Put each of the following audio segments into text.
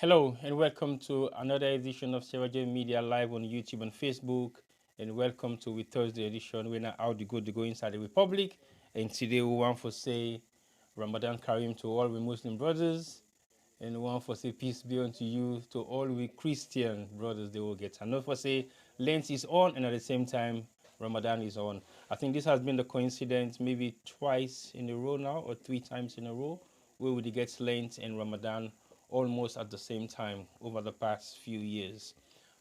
Hello and welcome to another edition of Sarah Media Live on YouTube and Facebook. And welcome to the Thursday edition. We're now out to go inside the Republic. And today we want to say Ramadan KAREEM to all the Muslim brothers. And we want to say peace be unto you to all we Christian brothers they will get. And not for say Lent is on and at the same time Ramadan is on. I think this has been the coincidence maybe twice in a row now or three times in a row where we get Lent and Ramadan almost at the same time over the past few years.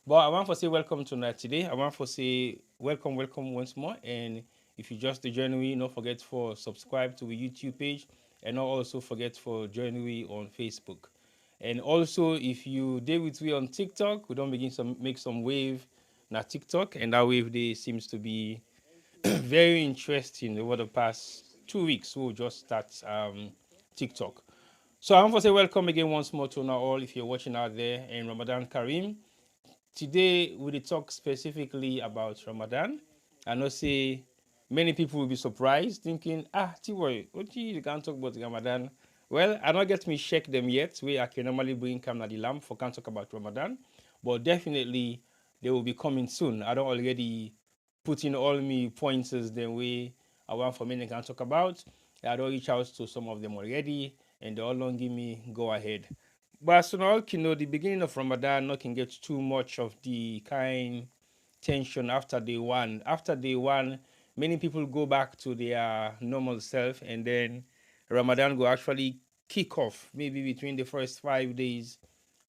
But I want to say welcome tonight today. I want to say welcome once more. And if you just join me, don't forget for subscribe to the YouTube page and not also forget for join me on Facebook. And also if you did with me on TikTok, we don't begin some make some wave na TikTok, and that wave day seems to be very interesting over the past 2 weeks. We'll just start TikTok. So I want to say welcome again once more to now all if you're watching out there in Ramadan KAREEM. Today we'll talk specifically about Ramadan. I know say many people will be surprised thinking, Tiboy, what you can't talk about Ramadan? Well, I don't get me check them yet, where I can normally bring Kamna the Lamb for can't talk about Ramadan. But definitely they will be coming soon. I don't already put in all me pointers the way I want for me can talk about. I don't reach out to some of them already, and they all don't give me go ahead. But as all you know, the beginning of Ramadan not can get too much of the kind tension after day one. After day one, many people go back to their normal self, and then Ramadan will actually kick off maybe between the first 5 days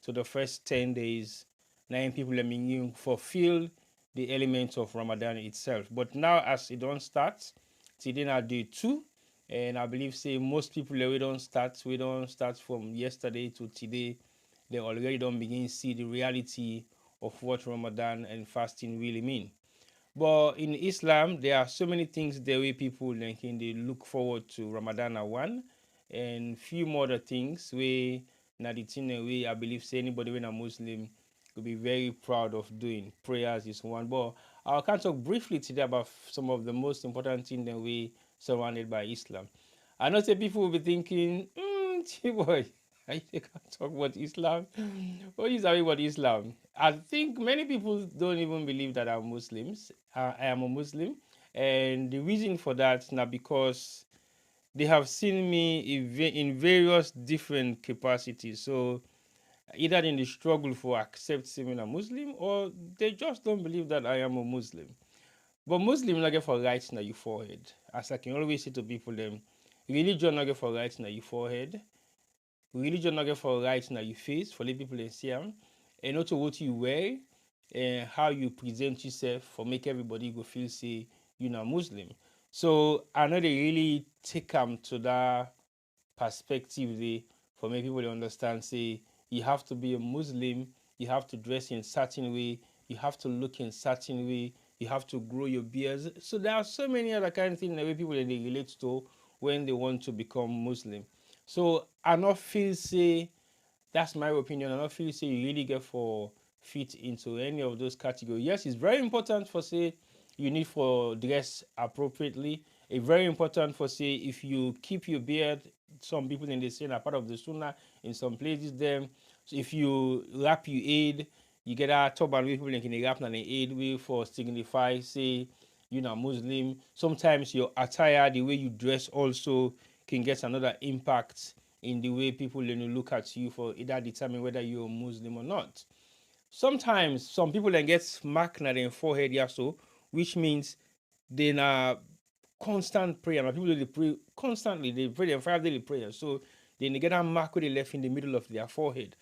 to the first 10 days. Nine people are meaning fulfill the elements of Ramadan itself. But now, as it don't start, today now day two, and I believe say most people we don't start from yesterday to today. They already don't begin see the reality of what Ramadan and fasting really mean. But in Islam, there are so many things the way people like they look forward to Ramadan at one, and few more other things where na the thing way I believe say anybody when a Muslim could be very proud of doing. Prayers is one. But I can talk briefly today about some of the most important things that we surrounded by Islam. I know say people will be thinking, boy, I can't talk about Islam. What is that about Islam? I think many people don't even believe that I'm Muslims. I am a Muslim, and the reason for that is not because they have seen me in various different capacities. So either in the struggle for accepting a Muslim, or they just don't believe that I am a Muslim. But Muslim not get for rights na your forehead. As I can always say to people, them religion not get for rights na your forehead. Religion not get for rights na your face for the people in Siam, and also what you wear and how you present yourself for make everybody go feel say you know Muslim. So I know they really take them to that perspective they for many people to understand say you have to be a Muslim, you have to dress in certain way, you have to look in certain way, you have to grow your beards. So there are so many other kind of things that way people that they relate to when they want to become Muslim. So I not feel say that's my opinion. I don't feel say you really get for fit into any of those categories. Yes, it's very important for say you need for dress appropriately. It's very important for say if you keep your beard. Some people in the scene are part of the sunnah. In some places, them so if you wrap your aid, you get a turban with people like in the wrap and the aid way for signify say you're not Muslim. Sometimes your attire, the way you dress, also can get another impact in the way people look at you for either determine whether you're a Muslim or not. Sometimes some people then get mark on their forehead here so, which means they na constant prayer. People they pray constantly, they pray their 5 daily prayer. So they get a mark where they left in the middle of their forehead.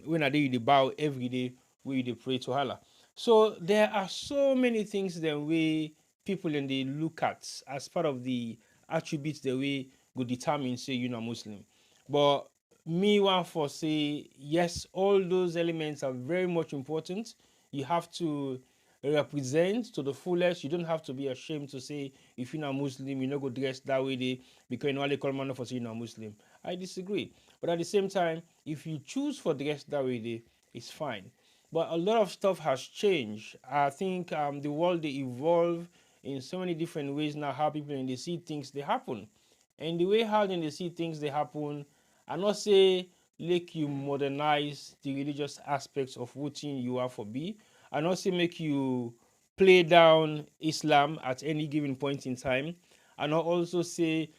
When are they bow every day where they pray to Allah. So there are so many things that we people in they look at as part of the attributes that we go determine say you're not Muslim. But me want for say yes, all those elements are very much important. You have to represent to the fullest. You don't have to be ashamed to say if you're not Muslim, you not go dress that way they because you know they call man for say you're not Muslim. I disagree. But at the same time, if you choose for dress that way they it's fine. But a lot of stuff has changed. I think the world they evolve in so many different ways now. How people when they see things they happen, and the way how then they see things they happen. I not say make you modernize the religious aspects of what you are for be, and also make you play down Islam at any given point in time, and also say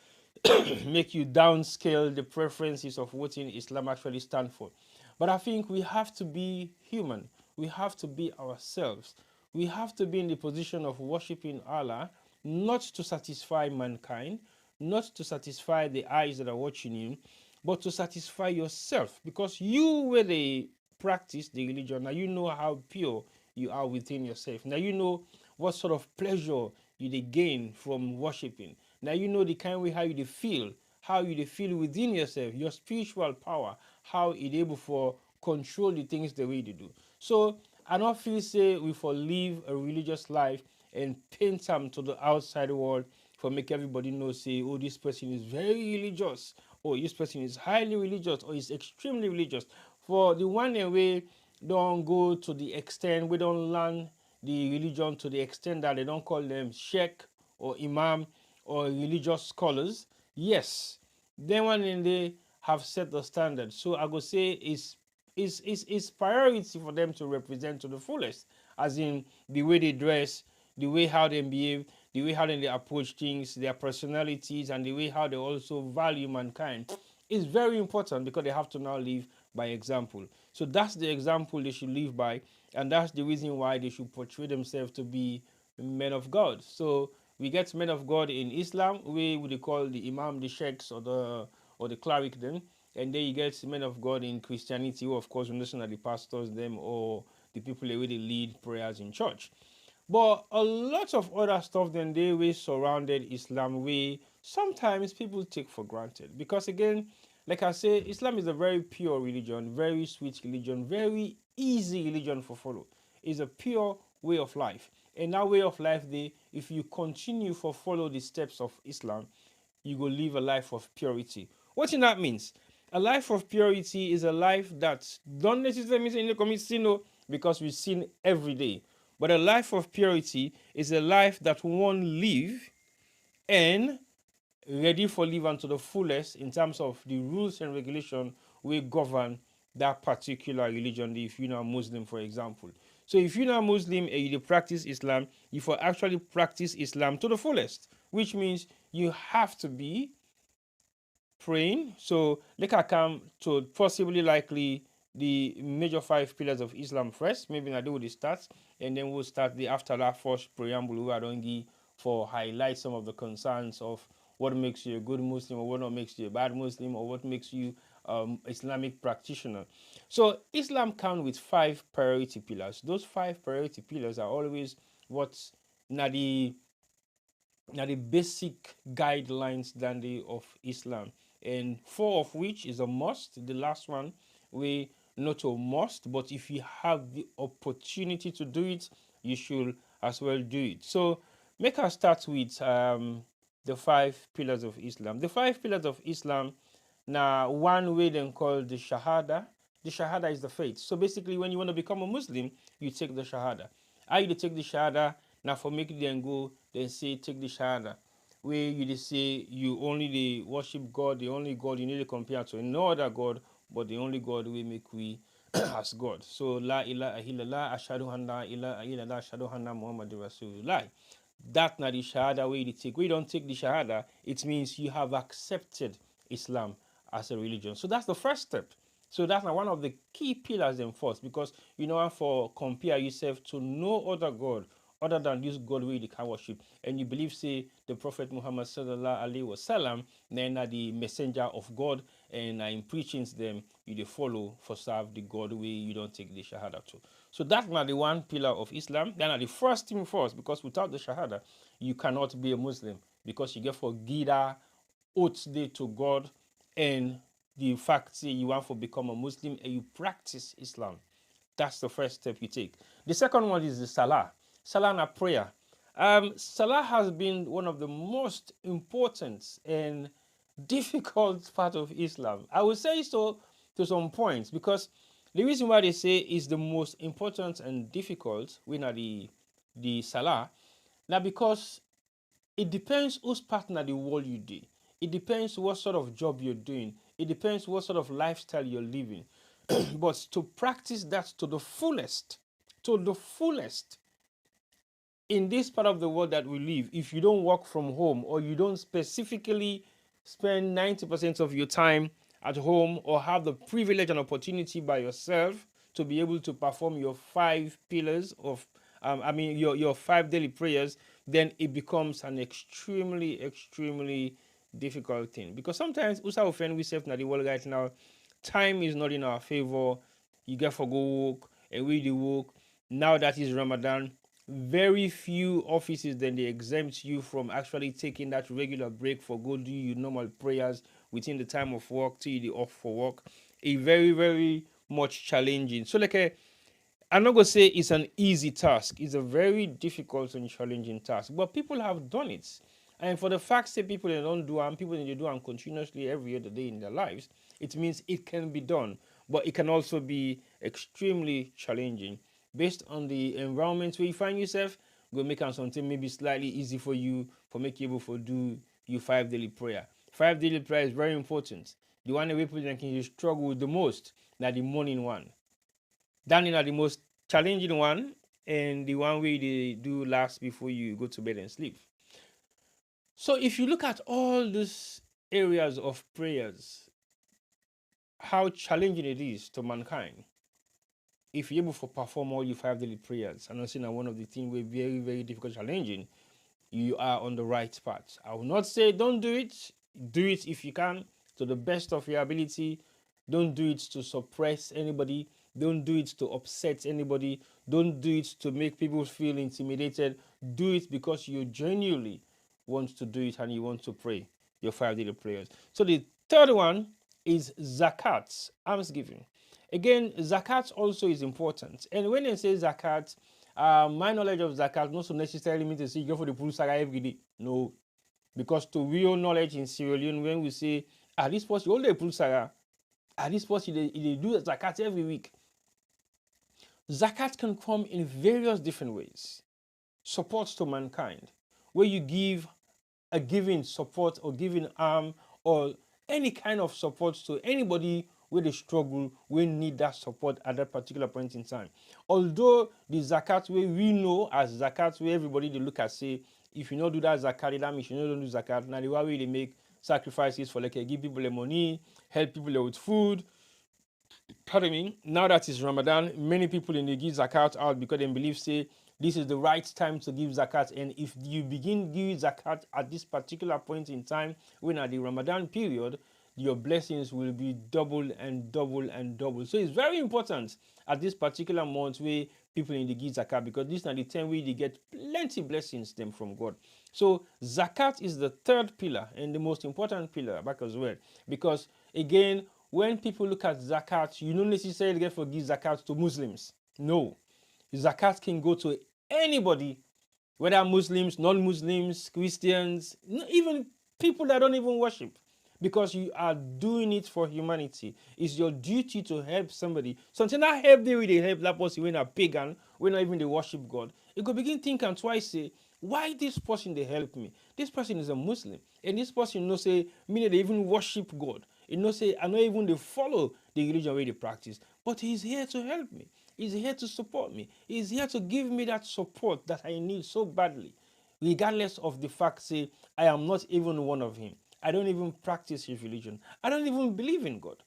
make you downscale the preferences of what in Islam actually stand for. But I think we have to be human. We have to be ourselves. We have to be in the position of worshiping Allah, not to satisfy mankind, not to satisfy the eyes that are watching you, but to satisfy yourself. Because you were the practice the religion, now you know how pure you are within yourself. Now you know what sort of pleasure you they gain from worshiping. Now you know the kind way how you they feel within yourself, your spiritual power, how it able for control the things the way they do. So I don't feel say we for live a religious life and paint them to the outside world for make everybody know say, oh, this person is very religious, or this person is highly religious, or is extremely religious. For the one way don't go to the extent, we don't learn the religion to the extent that they don't call them sheikh or imam or religious scholars. Yes, then one in they have set the standard. So I go say it's priority for them to represent to the fullest, as in the way they dress, the way how they behave, the way how they approach things, their personalities, and the way how they also value mankind is very important, because they have to now live by example. So that's the example they should live by, and that's the reason why they should portray themselves to be men of God. So we get men of God in Islam, we would call the imam, the sheikhs, or the cleric then, and then you get men of God in Christianity, who of course we understand that the pastors them, or the people who really lead prayers in church. But a lot of other stuff then they we surrounded Islam, we sometimes people take for granted, because again, like I say, Islam is a very pure religion, very sweet religion, very easy religion for follow. It's a pure way of life, and that way of life, they if you continue for follow the steps of Islam, you go live a life of purity. What in that means? A life of purity is a life that don't necessarily mean you commit sin, no, because we sin every day. But a life of purity is a life that one live and ready for live unto the fullest in terms of the rules and regulation will govern that particular religion. If you're not Muslim, for example. So if you're not Muslim and you practice Islam, you for actually practice Islam to the fullest, which means you have to be praying. So like I come to possibly likely the major five pillars of Islam first. Maybe I do the start, and then we'll start the after that first preamble where I don't give for highlight some of the concerns of what makes you a good Muslim, or what makes you a bad Muslim, or what makes you Islamic practitioner. So Islam comes with five priority pillars. Those five priority pillars are always what's now the basic guidelines than the of Islam, and four of which is a must. The last one we not a must, but if you have the opportunity to do it, you should as well do it. So make us start with the five pillars of Islam. The five pillars of Islam. Now, one way then called the Shahada. The Shahada is the faith. So basically, when you want to become a Muslim, you take the Shahada. How you take the Shahada? Now, for making them go, then say take the Shahada. Where you just say you only the worship God, the only God you need to compare to no other God, but the only God we make we as God. So La ilaha illallah, ashhadu an la ilaha illallah, ashhadu anna Muhammadur Rasulullah. That not the Shahada way you take. We don't take the Shahada, it means you have accepted Islam as a religion. So that's the first step. So that's one of the key pillars then first, because you know for compare yourself to no other God other than this God we can worship, and you believe say the Prophet Muhammad sallallahu alaihi wasallam then the messenger of God, and in preachings them you they follow for serve the God way you don't take the Shahada to. So that's not the one pillar of Islam. Then the first thing first, because without the Shahada you cannot be a Muslim, because you get for Gida oath day to God, and the fact say you want to become a Muslim and you practice Islam. That's the first step you take. The second one is the Salah. Salah and prayer. Salah has been one of the most important and difficult part of Islam. I would say so to some points, because the reason why they say is the most important and difficult when are the Salah. Now because it depends whose partner the world you do. It depends what sort of job you're doing. It depends what sort of lifestyle you're living. But to practice that to the fullest, in this part of the world that we live, if you don't work from home or you don't specifically spend 90% of your time at home or have the privilege and opportunity by yourself to be able to perform your five pillars of, your five daily prayers, then it becomes an extremely, extremely difficult thing. Because sometimes, also offend we self in the world right now, time is not in our favor. You get for go work and we the work. Now that is Ramadan, very few offices then they exempt you from actually taking that regular break for go do your normal prayers within the time of work till you off for work. A very, very much challenging. So I'm not gonna say it's an easy task. It's a very difficult and challenging task. But people have done it. And for the fact that people they don't do and people they do and continuously every other day in their lives, it means it can be done. But it can also be extremely challenging. Based on the environment where you find yourself, go make something maybe slightly easy for you for make you able to do your five daily prayer. Five daily prayer is very important. The one that people can struggle with the most, that the morning one. That is the most challenging one and the one way they do last before you go to bed and sleep. So if you look at all these areas of prayers, how challenging it is to mankind, if you're able to perform all your five daily prayers, and I'm saying that one of the things we're very, very difficult, challenging, you are on the right path. I will not say don't do it. Do it if you can to the best of your ability. Don't do it to suppress anybody. Don't do it to upset anybody. Don't do it to make people feel intimidated. Do it because you genuinely want to do it and you want to pray your five daily prayers. So the third one is zakat, almsgiving. Again, zakat also is important. And when they say zakat, my knowledge of zakat not so necessarily means to say you go for the full saga every day. No. Because to real knowledge in Sierra Leone, when we say, this person, all the full saga, this person, they do zakat every week. Zakat can come in various different ways. Support to mankind, where you give a giving support or giving arm or any kind of support to anybody where they struggle, we need that support at that particular point in time. Although the zakat way we know as zakat where everybody they look at say, if you don't do that zakat, that means you don't do zakat. Now the way they make sacrifices for like give people the money, help people with food. Pardon me. Now that it's Ramadan, many people in the give zakat out because they believe say this is the right time to give zakat, and if you begin giving zakat at this particular point in time, when at the Ramadan period, your blessings will be double and double and double. So it's very important at this particular month where people in the give zakat, because this is not the time where they get plenty blessings them from God. So zakat is the third pillar and the most important pillar back as well, because again, when people look at zakat, you don't necessarily get to give zakat to Muslims. No, zakat can go to anybody, whether Muslims, non-Muslims, Christians, even people that don't even worship, because you are doing it for humanity. It's your duty to help somebody. Something that help they really help that person when a pagan, when not even they worship God. You could begin thinking twice, say, why this person they help me? This person is a Muslim, and this person no say meaning they even worship God. You know say I know even they follow the religion where they practice, but he's here to help me. He's here to support me. He's here to give me that support that I need so badly, regardless of the fact, say, I am not even one of him. I don't even practice his religion. I don't even believe in God.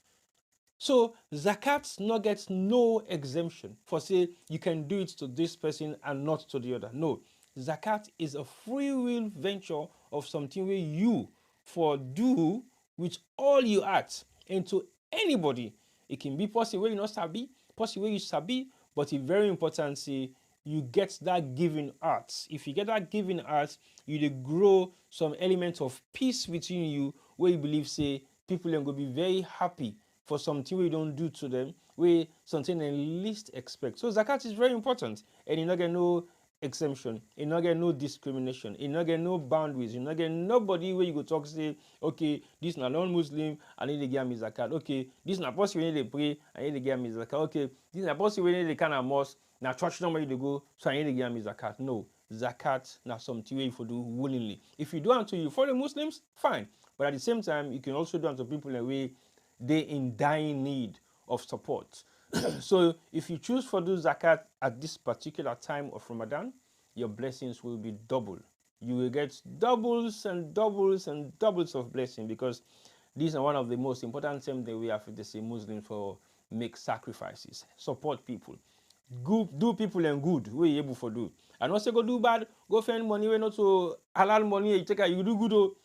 So zakat not gets no exemption for say you can do it to this person and not to the other. No, zakat is a free will venture of something where you for do with all you heart and to anybody. It can be possible where you not sabi, possible where you sabi, but it's very important say you get that giving heart. If you get that giving heart, you grow some element of peace within you where you believe say people are going to be very happy for something we don't do to them, we something they least expect. So zakat is very important, and you not get no exemption, you not get no discrimination, you not get no boundaries, you not get nobody where you go talk say, okay, this na non-Muslim, I need to give me zakat. Okay, this na person we need to pray, I need to give me zakat. Okay, this na person we need to kind of mosque, now church normally to go, so I need to give me zakat. No, zakat na something where you for do willingly. If you do unto you for the Muslims, fine, but at the same time, you can also do unto people in a way they're in dying need of support. So if you choose for do zakat at this particular time of Ramadan, your blessings will be double. You will get doubles and doubles and doubles of blessing, because these are one of the most important things that we have as a Muslim for make sacrifices, support people, good, do people and good wey you able for do. And also go do bad, go spend money wey not so halal money, you take you do good oh.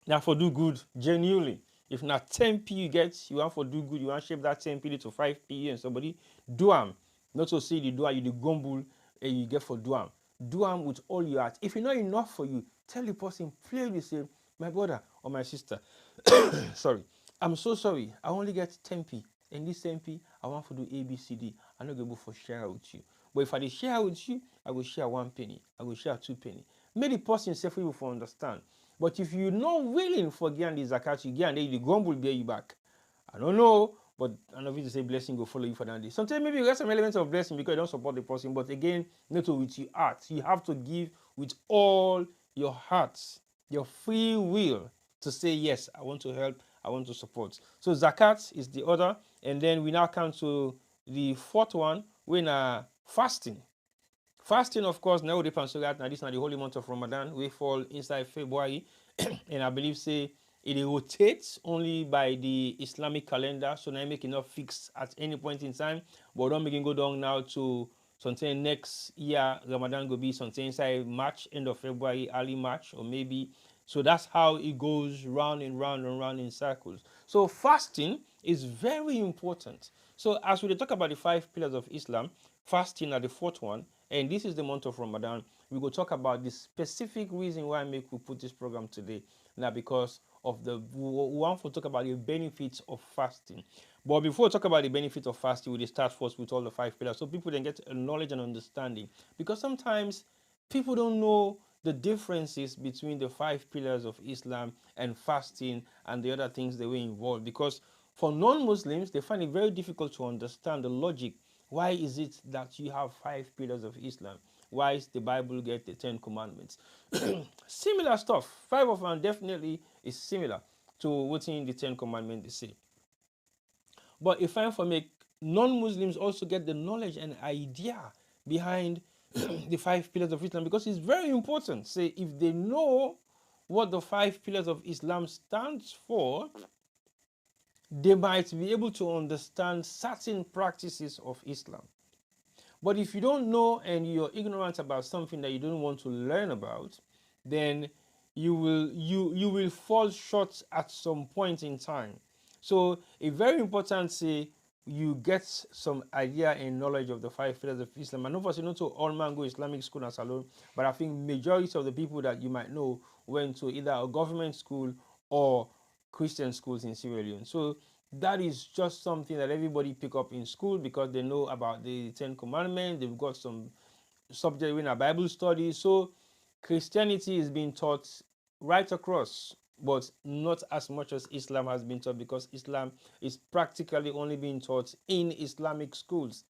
Now for do good genuinely. If not 10p you get, you want for do good, you want shape that 10p to 5p and somebody do am. Not to say you do am, you the gumble and you get for do am. Do am with all your heart. If it's not enough for you, tell the person, plainly say, my brother or my sister, sorry, I'm so sorry. I only get 10p. And this 10p, I want to do ABCD. I'm not able for share with you. But if I dey share with you, I will share 1 penny. I will share 2 penny. Make the person safely will for understand. But if you're not willing for give the zakat, you give and then the grumble will bear you back. I don't know, but I know to say blessing will follow you for that day. Sometimes maybe you get some elements of blessing because you don't support the person, but again, not with your heart. You have to give with all your heart, your free will to say, yes, I want to help, I want to support. So zakat is the other, and then we now come to the fourth one, when fasting. Fasting, of course, now the Pansugat, now this is not the holy month of Ramadan. We fall inside February, and I believe say it rotates only by the Islamic calendar, so now make it not fixed at any point in time. But don't make it go down now to something next year. Ramadan will be something inside March, end of February, early March, or maybe. So that's how it goes round and round and round in circles. So fasting is very important. So as we talk about the 5 pillars of Islam, fasting are the fourth one, and this is the month of Ramadan. We will talk about the specific reason why we put this program today. Now, because of we want to talk about the benefits of fasting. But before we talk about the benefits of fasting, we will start first with all the 5 pillars, so people then get a knowledge and understanding. Because sometimes people don't know the differences between the 5 pillars of Islam and fasting and the other things that were involved. Because for non-Muslims, they find it very difficult to understand the logic. Why is it that you have 5 pillars of Islam? Why is the Bible get the 10 commandments? Similar stuff. 5 of them definitely is similar to what's in the 10 commandments they say. But if I'm for make non-Muslims also get the knowledge and idea behind the 5 pillars of Islam, because it's very important. Say if they know what the 5 pillars of Islam stands for, they might be able to understand certain practices of Islam. But if you don't know and you're ignorant about something that you don't want to learn about, then you will fall short at some point in time. So a very important say you get some idea and knowledge of the 5 pillars of Islam. And obviously not to all man go Islamic school and salon, but I think majority of the people that you might know went to either a government school or Christian schools in Sierra Leone. So that is just something that everybody pick up in school because they know about the 10 commandments. They've got some subject in a Bible study. So Christianity is being taught right across, but not as much as Islam has been taught, because Islam is practically only being taught in Islamic schools,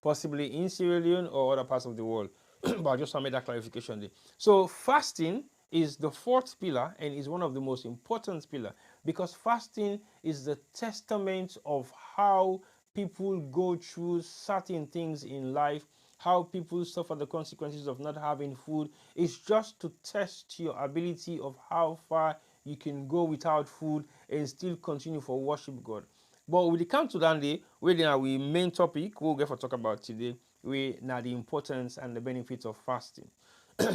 possibly in Sierra Leone or other parts of the world. But I just want to make that clarification there. So fasting is the fourth pillar and is one of the most important pillars, because fasting is the testament of how people go through certain things in life, how people suffer the consequences of not having food. It's just to test your ability of how far you can go without food and still continue for worship God. But when it comes to that day, where our main topic we'll get for talk about today, we now the importance and the benefits of fasting.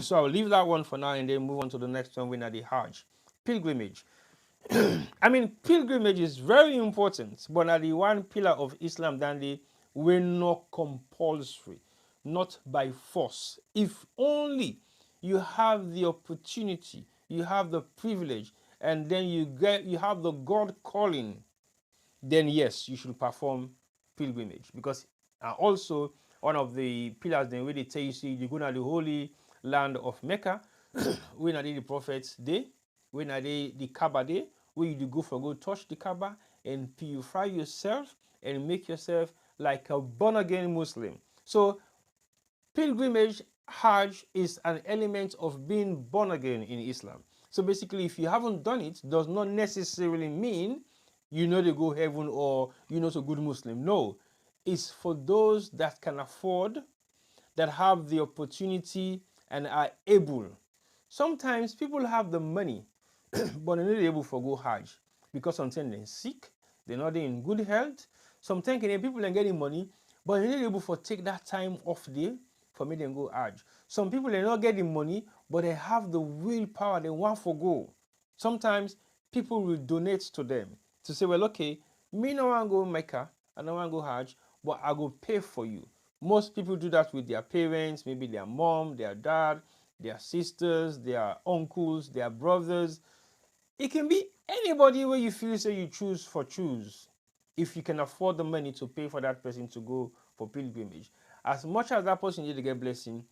So I'll leave that one for now and then move on to the next one, when the Hajj, pilgrimage. I mean, pilgrimage is very important, but now the one pillar of Islam that they were not compulsory, not by force. If only you have the opportunity, you have the privilege, and then you have the God calling, then yes, you should perform pilgrimage. Because also one of the pillars then where they tell you, see, you go to the holy land of Mecca, when are the prophets day, when are the Kaaba day, where you go for go touch the Kaaba and purify yourself and make yourself like a born-again Muslim. So pilgrimage, Hajj, is an element of being born again in Islam. So basically, if you haven't done it, does not necessarily mean you know they go heaven or you're not a good Muslim. No, it's for those that can afford, that have the opportunity and are able. Sometimes people have the money, but they're not able to go Hajj because sometimes they're sick, they're not in good health. Sometimes people are getting money, but they're not able to take that time off day for me to go Hajj. Some people are not getting money, but they have the willpower, they want to go. Sometimes people will donate to them to say, well, okay, me no want to go Mecca, I don't want to go Hajj, but I go pay for you. Most people do that with their parents, maybe their mom, their dad, their sisters, their uncles, their brothers. It can be anybody where you feel say you choose. If you can afford the money to pay for that person to go for pilgrimage, as much as that person need to get blessing,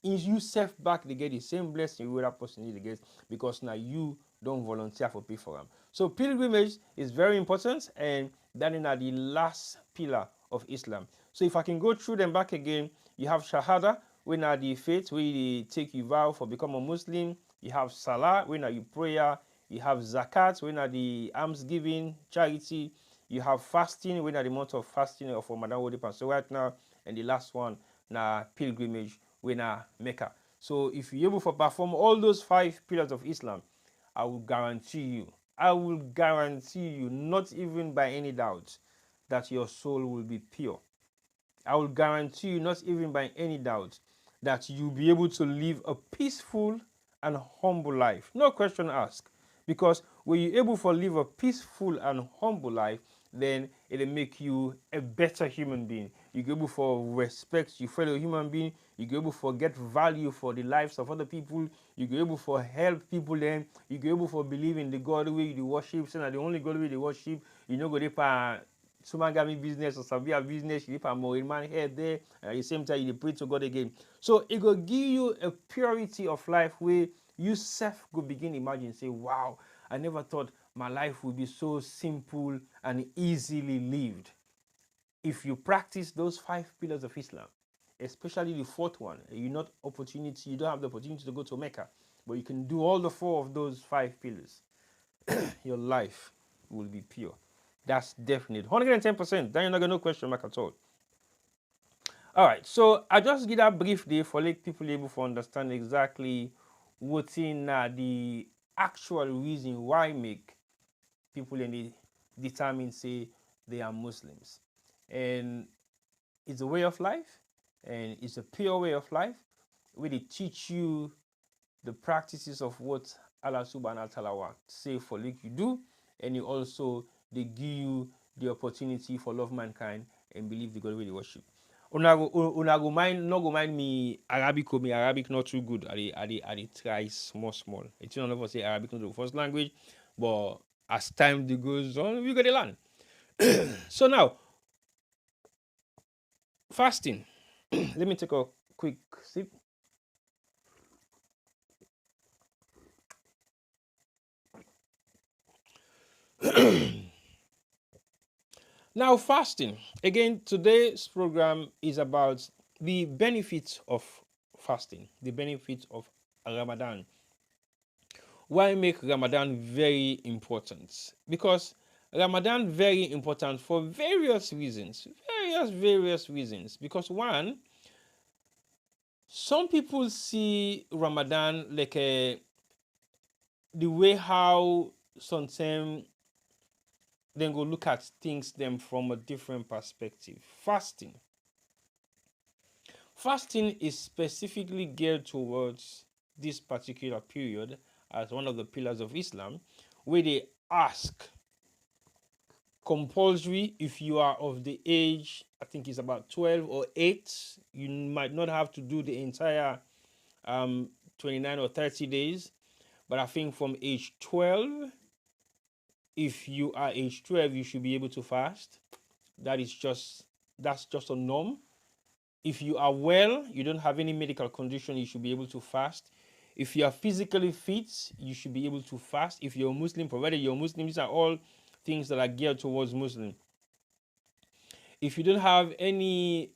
is you self back to get the same blessing where that person need to get, because now you don't volunteer for pay for them. So pilgrimage is very important, and that is the last pillar of Islam. So if I can go through them back again, you have Shahada, when are the faith, where you take you vow for become a Muslim. You have Salah, when are you prayer. You have Zakat, when are the almsgiving, charity. You have fasting, when are the month of fasting of Ramadan. So right now, and the last one, now pilgrimage, when are Mecca. So if you're able to perform all those 5 pillars of Islam, I will guarantee you, not even by any doubt, that your soul will be pure. I will guarantee you, not even by any doubt, that you'll be able to live a peaceful and humble life. No question asked. Because when you're able to live a peaceful and humble life, then it'll make you a better human being. You're able to respect your fellow human being. You're able to get value for the lives of other people. You're able to help people then. You're able to believe in the God way you worship. So that the only God way they worship, you know, go there. Someone got me business or Sabia business, you put more in man head there, and at the same time you pray to God again. So it will give you a purity of life where you self go begin imagine, say, wow, I never thought my life would be so simple and easily lived. If you practice those 5 pillars of Islam, especially the 4th one, you don't have the opportunity to go to Mecca, but you can do all the 4 of those 5 pillars, your life will be pure. That's definite. 110%. Then you're not going to question mark at all. All right. So I just give that brief day for let people able to understand exactly what's in the actual reason why make people in the determine say they are Muslims. And it's a way of life, and it's a pure way of life where they teach you the practices of what Allah subhanahu wa ta'ala say for like you do, and you also they give you the opportunity for love mankind and believe the God way they worship. Una go mind no go mind me Arabic or me Arabic not too good. I try small. It's not never say Arabic not the first language, but as time goes on, we got to learn. So now, fasting. Let me take a quick sip. Now, fasting. Again, today's program is about the benefits of fasting, the benefits of Ramadan. Why make Ramadan very important? Because Ramadan very important for various reasons. Various reasons. Because one, some people see Ramadan like the way how sometimes then go look at things them from a different perspective. Fasting is specifically geared towards this particular period as one of the pillars of Islam, where they ask compulsory if you are of the age, I think it's about 12 or 8, you might not have to do the entire 29 or 30 days, but I think from age 12, if you are age 12, you should be able to fast. That's just a norm. If you are well, you don't have any medical condition, you should be able to fast. If you are physically fit, you should be able to fast. If you're a Muslim, provided you're a Muslim, these are all things that are geared towards Muslim. If you don't have any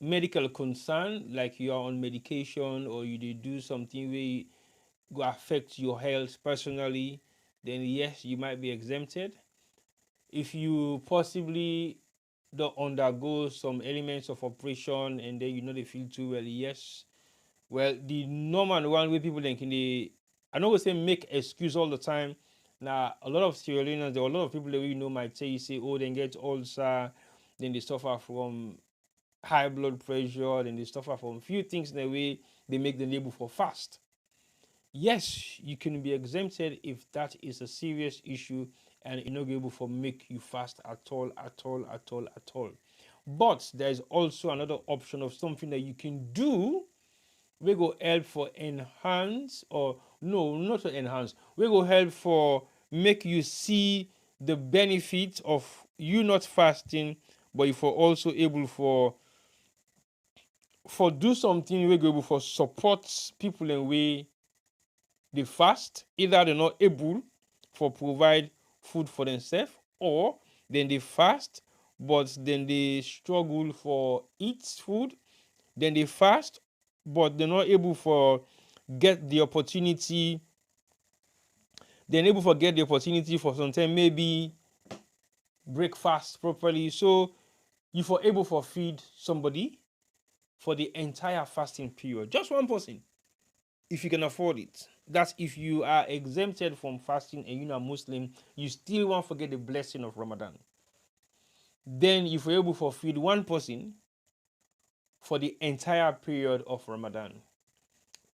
medical concern, like you are on medication or you do something where go affect your health personally, then yes, you might be exempted. if you possibly don't undergo some elements of operation and then they feel too well, yes. Well, the normal one way people think they, I know we say make excuse all the time. Now a lot of Sierra Leoneans, there are a lot of people that might say, oh, they get ulcer, then they suffer from high blood pressure, then they suffer from few things in the way they make the label for fast. Yes, you can be exempted if that is a serious issue and it's not able to make you fast at all, at all, at all, at all. But there's also another option of something that you can do. We go help for enhance, or no, not to enhance. We go help for make you see the benefit of you not fasting, but if you're also able for do something we go able for support people in way they fast, either they're not able for provide food for themselves, or then they fast but then they struggle for eat food, then they fast but they're not able for get the opportunity, they're able to get the opportunity for some time maybe breakfast properly. So if you're able to feed somebody for the entire fasting period, just one person, if you can afford it. That's if you are exempted from fasting and you're not Muslim, you still won't forget the blessing of Ramadan. Then if you're able to feed one person for the entire period of Ramadan,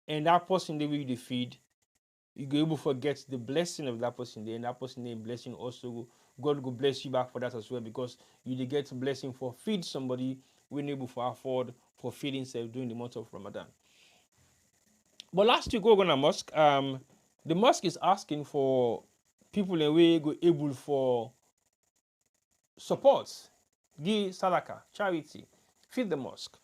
and that person they will feed, you go able to get the blessing of that person there, and that person name blessing also God will bless you back for that as well, because you get blessing for feed somebody when able to afford for feeding self during the month of Ramadan. But last week we were gonna mosque. The mosque is asking for people in way go able for support, give salaka, charity, feed the mosque.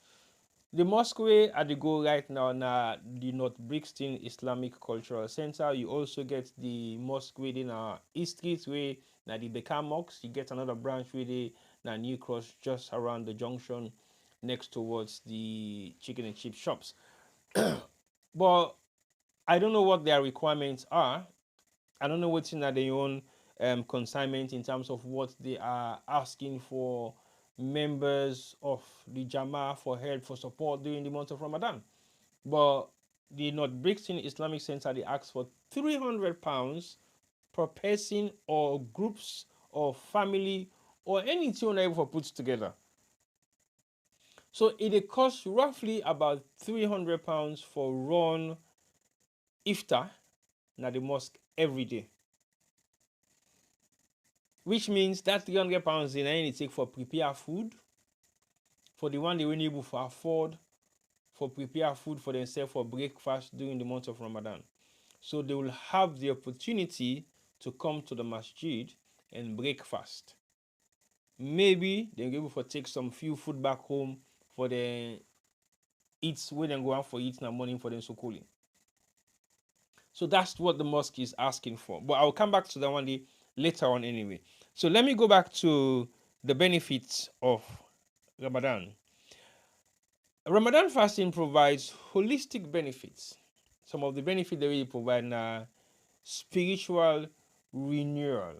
The mosque way at the go right now na the North Brixton Islamic Cultural Center. You also get the mosque within East Street way na the Bekar Mosque. You get another branch with the na New Cross just around the junction next towards the chicken and chip shops. But I don't know what their requirements are. I don't know what's in their own consignment in terms of what they are asking for members of the Jama for help, for support during the month of Ramadan. But the North Brixton Islamic Center, they ask for £300 per person or groups or family or anything on able for put together. So it costs roughly about £300 for run iftar na the mosque every day. Which means that £300 in any take for prepare food, for the one they were able to afford, for prepare food for themselves for breakfast during the month of Ramadan. So they will have the opportunity to come to the masjid and breakfast. Maybe they'll be able to take some few food back home for the eats when they go out for eating in the morning for them so cooling. So that's what the mosque is asking for. But I'll come back to that one day later on anyway. So let me go back to the benefits of Ramadan. Ramadan fasting provides holistic benefits. Some of the benefits that we provide are spiritual renewal.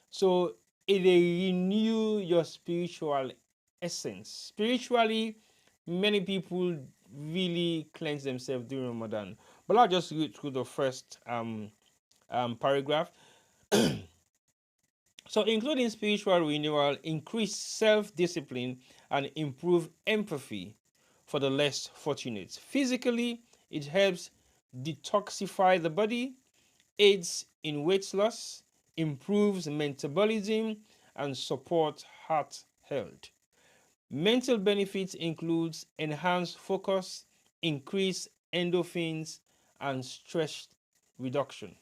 So it renew your spiritual essence. Spiritually, many people really cleanse themselves during Ramadan. But I'll just read through the first paragraph. So, including spiritual renewal, increase self-discipline, and improve empathy for the less fortunate. Physically, it helps detoxify the body, aids in weight loss, improves metabolism, and supports heart health. Mental benefits includes enhanced focus, increased endorphins, and stress reduction.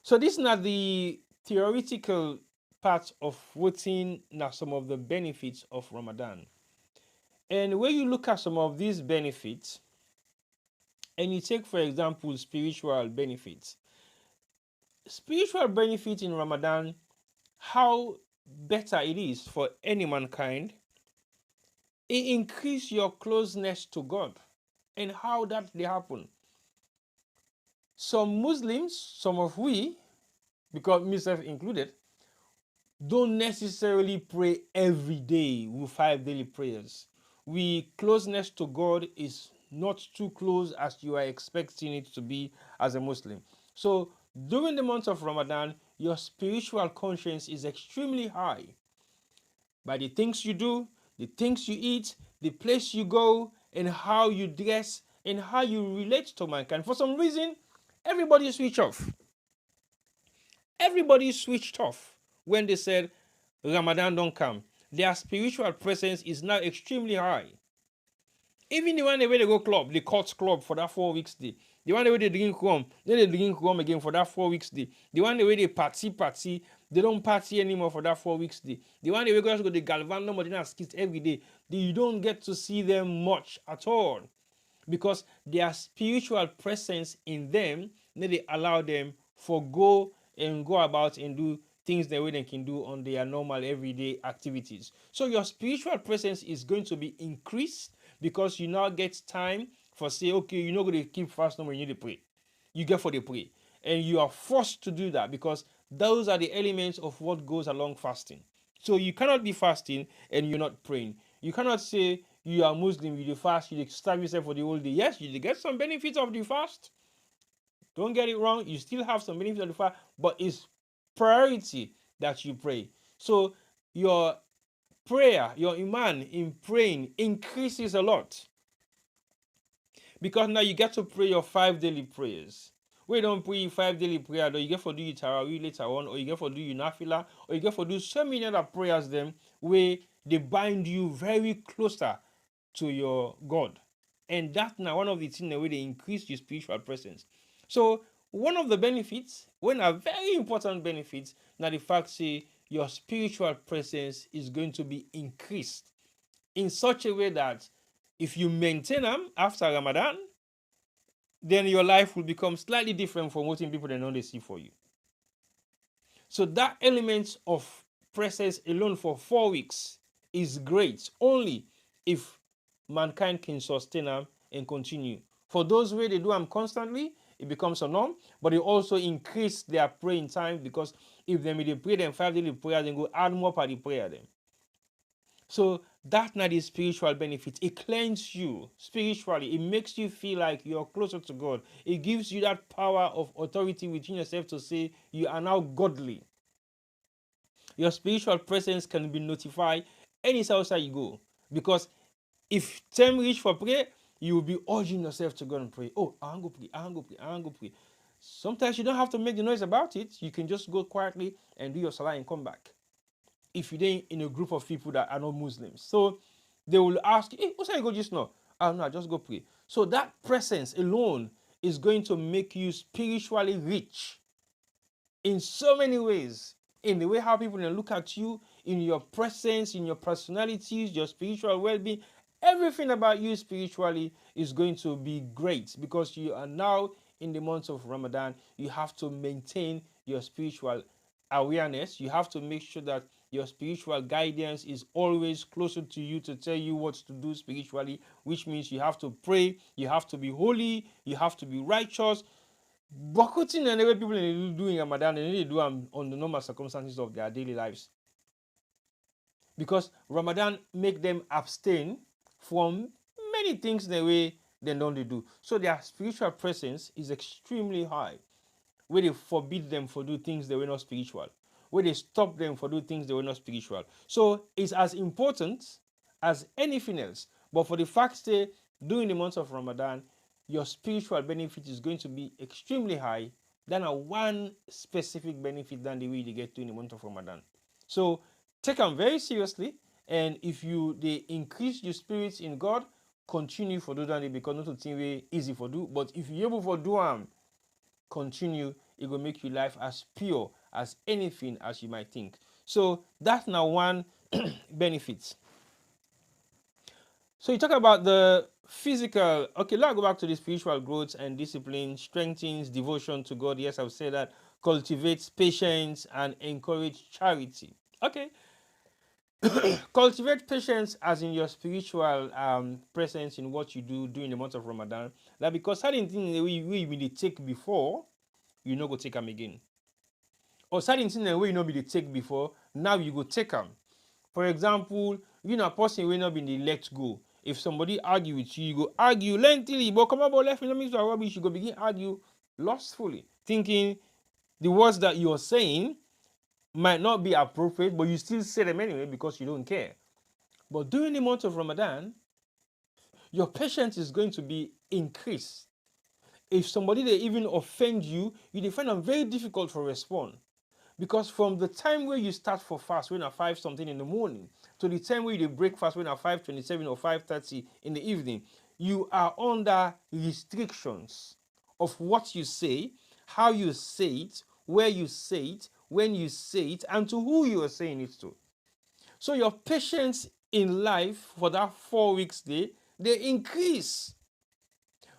So these are the theoretical part of what's now some of the benefits of Ramadan. And when you look at some of these benefits, and you take, for example, spiritual benefits in Ramadan, how better it is for any mankind, it increase your closeness to God. And how that they happen? Some Muslims, some of we, because myself included, don't necessarily pray every day with 5 daily prayers. We closeness to God is not too close as you are expecting it to be as a Muslim. So during the month of Ramadan, your spiritual conscience is extremely high by the things you do, the things you eat, the place you go, and how you dress, and how you relate to mankind. For some reason, everybody switch off. Everybody switched off when they said Ramadan don't come. Their spiritual presence is now extremely high. Even the one where they go club, the court club for that 4 weeks day. The one where they drink rum, then they drink rum again for that 4 weeks day. The one where they party, they don't party anymore for that 4 weeks day. The one where go to the Galvano Modena skits every day, you don't get to see them much at all. Because their spiritual presence in them, then they allow them forgo and go about and do things the way they can do on their normal everyday activities. So your spiritual presence is going to be increased because you now get time for say, okay, you're not going to keep fast no more, you need to pray. You get for the pray. And you are forced to do that because those are the elements of what goes along fasting. So you cannot be fasting and you're not praying. You cannot say you are Muslim, you fast, you starve yourself for the whole day. Yes, you get some benefits of the fast. Don't get it wrong. You still have some benefits of the fast, but it's priority that you pray. So your prayer, your iman in praying increases a lot because now you get to pray your 5 daily prayers. We don't pray 5 daily prayer, though you get for do your tarawih later on, or you get for do your nafila, or you get for do so many other prayers them where they bind you very closer to your God. And that now one of the things where they increase your spiritual presence. So one of the benefits, one of very important benefits, now the fact say your spiritual presence is going to be increased in such a way that if you maintain them after Ramadan, then your life will become slightly different from what people they normally see for you. So that element of presence alone for 4 weeks is great only if mankind can sustain them and continue. For those where they do them constantly, it becomes a norm, but it also increase their praying time because if they pray them 5 daily prayer, then go add more per the prayer then. So that not is spiritual benefit. It cleanses you spiritually. It makes you feel like you're closer to God. It gives you that power of authority within yourself to say you are now godly. Your spiritual presence can be notified any outside you go. Because if time reach for prayer, you will be urging yourself to go and pray. Oh, I want to pray, I want to pray, I want to pray. Sometimes you don't have to make the noise about it. You can just go quietly and do your salah and come back. If you're in a group of people that are not Muslims. So they will ask, hey, what's I go just now? Oh no, just go pray. So that presence alone is going to make you spiritually rich in so many ways. In the way how people look at you, in your presence, in your personalities, your spiritual well-being, everything about you spiritually is going to be great because you are now in the month of Ramadan. You have to maintain your spiritual awareness. You have to make sure that your spiritual guidance is always closer to you to tell you what to do spiritually, which means you have to pray, you have to be holy, you have to be righteous. Boycotting and the way people do in Ramadan, they need to do them on the normal circumstances of their daily lives. Because Ramadan make them abstain from many things the way they normally do. So their spiritual presence is extremely high. Where they forbid them for do things they were not spiritual. Where they stop them for do things they were not spiritual. So it's as important as anything else. But for the fact that during the month of Ramadan, your spiritual benefit is going to be extremely high than a one specific benefit than the way they get to in the month of Ramadan. So take them very seriously, and if they increase your spirits in God, continue for do that because not a thing very easy for do. But if you're able for do them, continue, it will make your life as pure as anything as you might think. So that's now one benefit. So you talk about the physical. Okay, let's go back to the spiritual growth and discipline, strengthens devotion to God. Yes, I've said that. Cultivates patience and encourage charity. Okay. Cultivate patience as in your spiritual presence in what you do during the month of Ramadan. That because certain things we really take before, you know go take them again. or certain things wey you no be dey take before, now you go take am. For example, you na person wey no be dey let go. If somebody argue with you, you go argue lengthily, but come on, but let me know rubbish. You go begin argue lustfully, thinking the words that you're saying might not be appropriate, but you still say them anyway because you don't care. But during the month of Ramadan, your patience is going to be increased. If somebody they even offend you, you find them very difficult to respond. Because from the time where you start for fast, when at 5 something in the morning, to the time where you break fast, when at 5:27 or 5:30 in the evening, you are under restrictions of what you say, how you say it, where you say it, when you say it, and to who you are saying it to. So your patience in life for that 4 weeks day, they increase.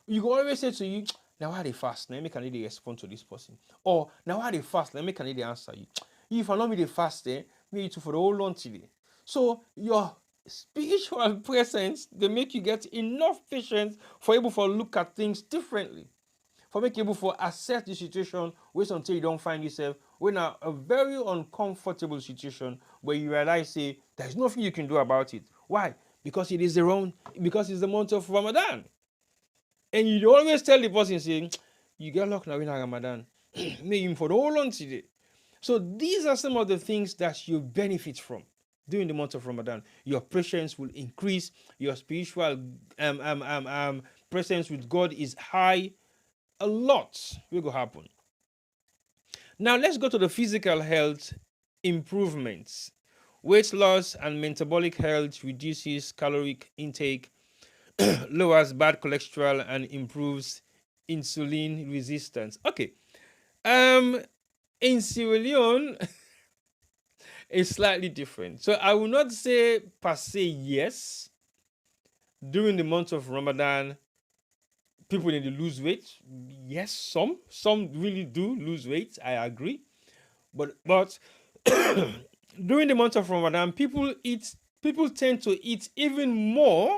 You go always say to you, now how they fast, now make an they respond to this person. Or now how they fast, now make an they answer you. If I not be the fast, me too for the whole long today. So your spiritual presence, they make you get enough patience for able to look at things differently. For make you able to assess the situation, wait until you don't find yourself in a very uncomfortable situation where you realize, say, there's nothing you can do about it. Why? Because it is because it's the month of Ramadan. And you always tell the person, say, you get luck now in Ramadan. Make him for the whole long today. So these are some of the things that you benefit from during the month of Ramadan. Your patience will increase. Your spiritual presence with God is high. A lot will happen. Now let's go to the physical health improvements. Weight loss and metabolic health reduces caloric intake, lowers bad cholesterol, and improves insulin resistance. Okay. In Sierra Leone is slightly different. So I will not say per se yes. During the month of Ramadan, people need to lose weight. Yes, some really do lose weight. I agree. But during the month of Ramadan, people tend to eat even more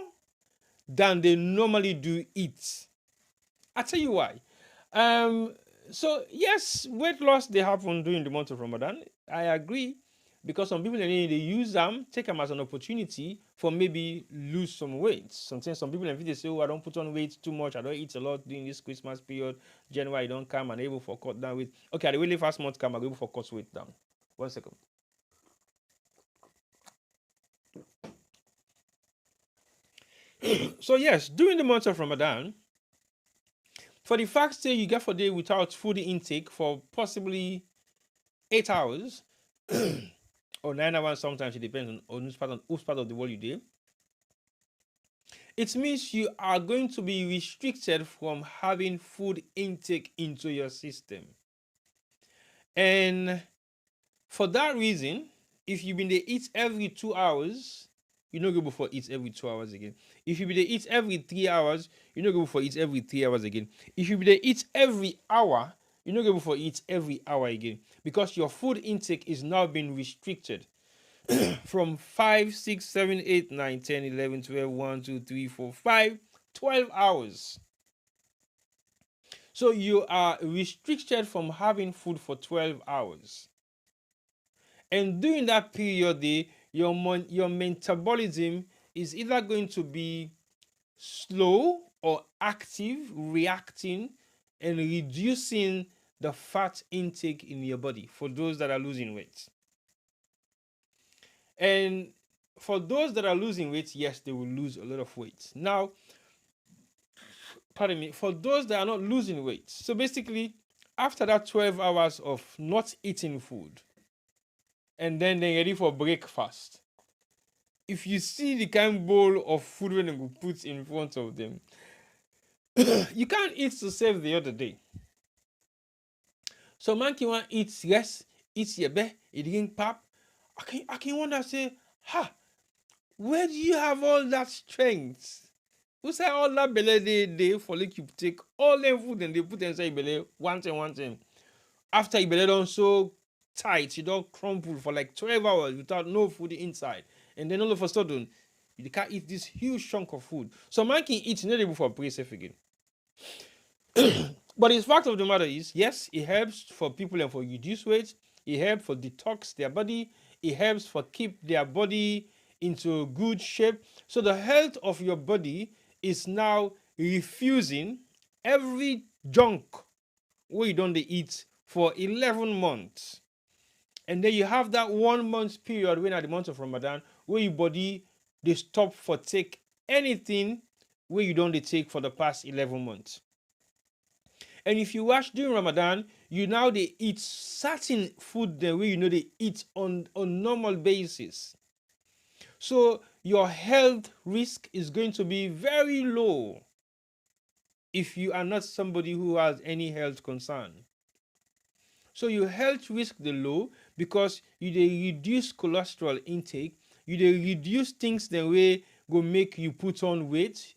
than they normally do eat. I'll tell you why. So yes, weight loss they happen during the month of Ramadan. I agree. Because some people they use them, take them as an opportunity for maybe lose some weight. Sometimes some people they say, oh, I don't put on weight too much, I don't eat a lot during this Christmas period. January don't come and able for cut down weight. Okay, the really fast month come, I'm able for cut weight down. 1 second. So yes, during the month of Ramadan, for the fast day you get for day without food intake for possibly 8 hours or 9 hours, sometimes it depends on whose part of the world you do. It means you are going to be restricted from having food intake into your system. And for that reason, if you've been to eat every 2 hours, you don't go before eat every 2 hours again. If you be to eat every 3 hours, you don't go before eat every 3 hours again. If you be to eat every hour, you don't go before eat every hour again. Because your food intake is now being restricted. From 5, 6, 7, 8, 9, 10, 11, 12, 1, 2, 3, 4, 5, 12 hours. So you are restricted from having food for 12 hours. And during that period, your metabolism is either going to be slow or active, reacting and reducing the fat intake in your body for those that are losing weight. And for those that are losing weight, yes, they will lose a lot of weight. Now, pardon me, for those that are not losing weight, so basically, after that 12 hours of not eating food, and then they're ready for breakfast, if you see the kind bowl of food when they will put in front of them, you can't eat to save the other day. So man can want eat yes, eat yebe, it drink pap. I can wonder say, where do you have all that strength? Who say all that belly they for like you take all them food and they put inside belly one time. After your belly don't so tight, you don't crumple for like 12 hours without no food inside. And then all of a sudden, you can't eat this huge chunk of food. So man can eat not able for pray safe again. But the fact of the matter is, yes, it helps for people and for reduce weight, It helps for detox their body. It helps for keep their body into good shape. So the health of your body is now refusing every junk where you don't eat for 11 months. And then you have that 1 month period when at the month of Ramadan where your body they stop for take anything where you don't take for the past 11 months. And if you watch during Ramadan, you now they eat certain food the way you know they eat on normal basis. So your health risk is going to be very low if you are not somebody who has any health concern. So your health risk the low because you they reduce cholesterol intake, you they reduce things the way go make you put on weight,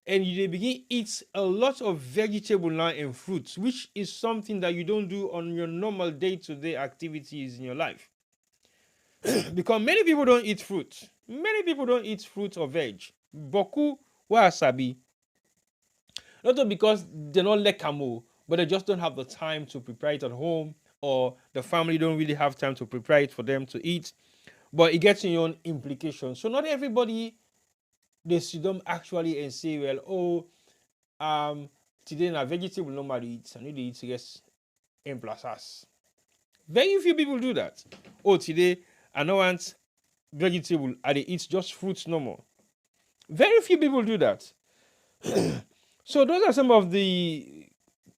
and you they begin eat a lot of vegetable now and fruits, which is something that you don't do on your normal day-to-day activities in your life. Because many people don't eat fruit. Many people don't eat fruit or veg. Boku wasabi. Not because they're not like camo, but they just don't have the time to prepare it at home, or the family don't really have time to prepare it for them to eat. But it gets in your own implications. So not everybody they sit down actually and say, well, today na vegetable normally eat, I need to eat yes M plus us. Very few people do that. Oh, today I don't want vegetable, I they eat just fruits normal. Very few people do that. So those are some of the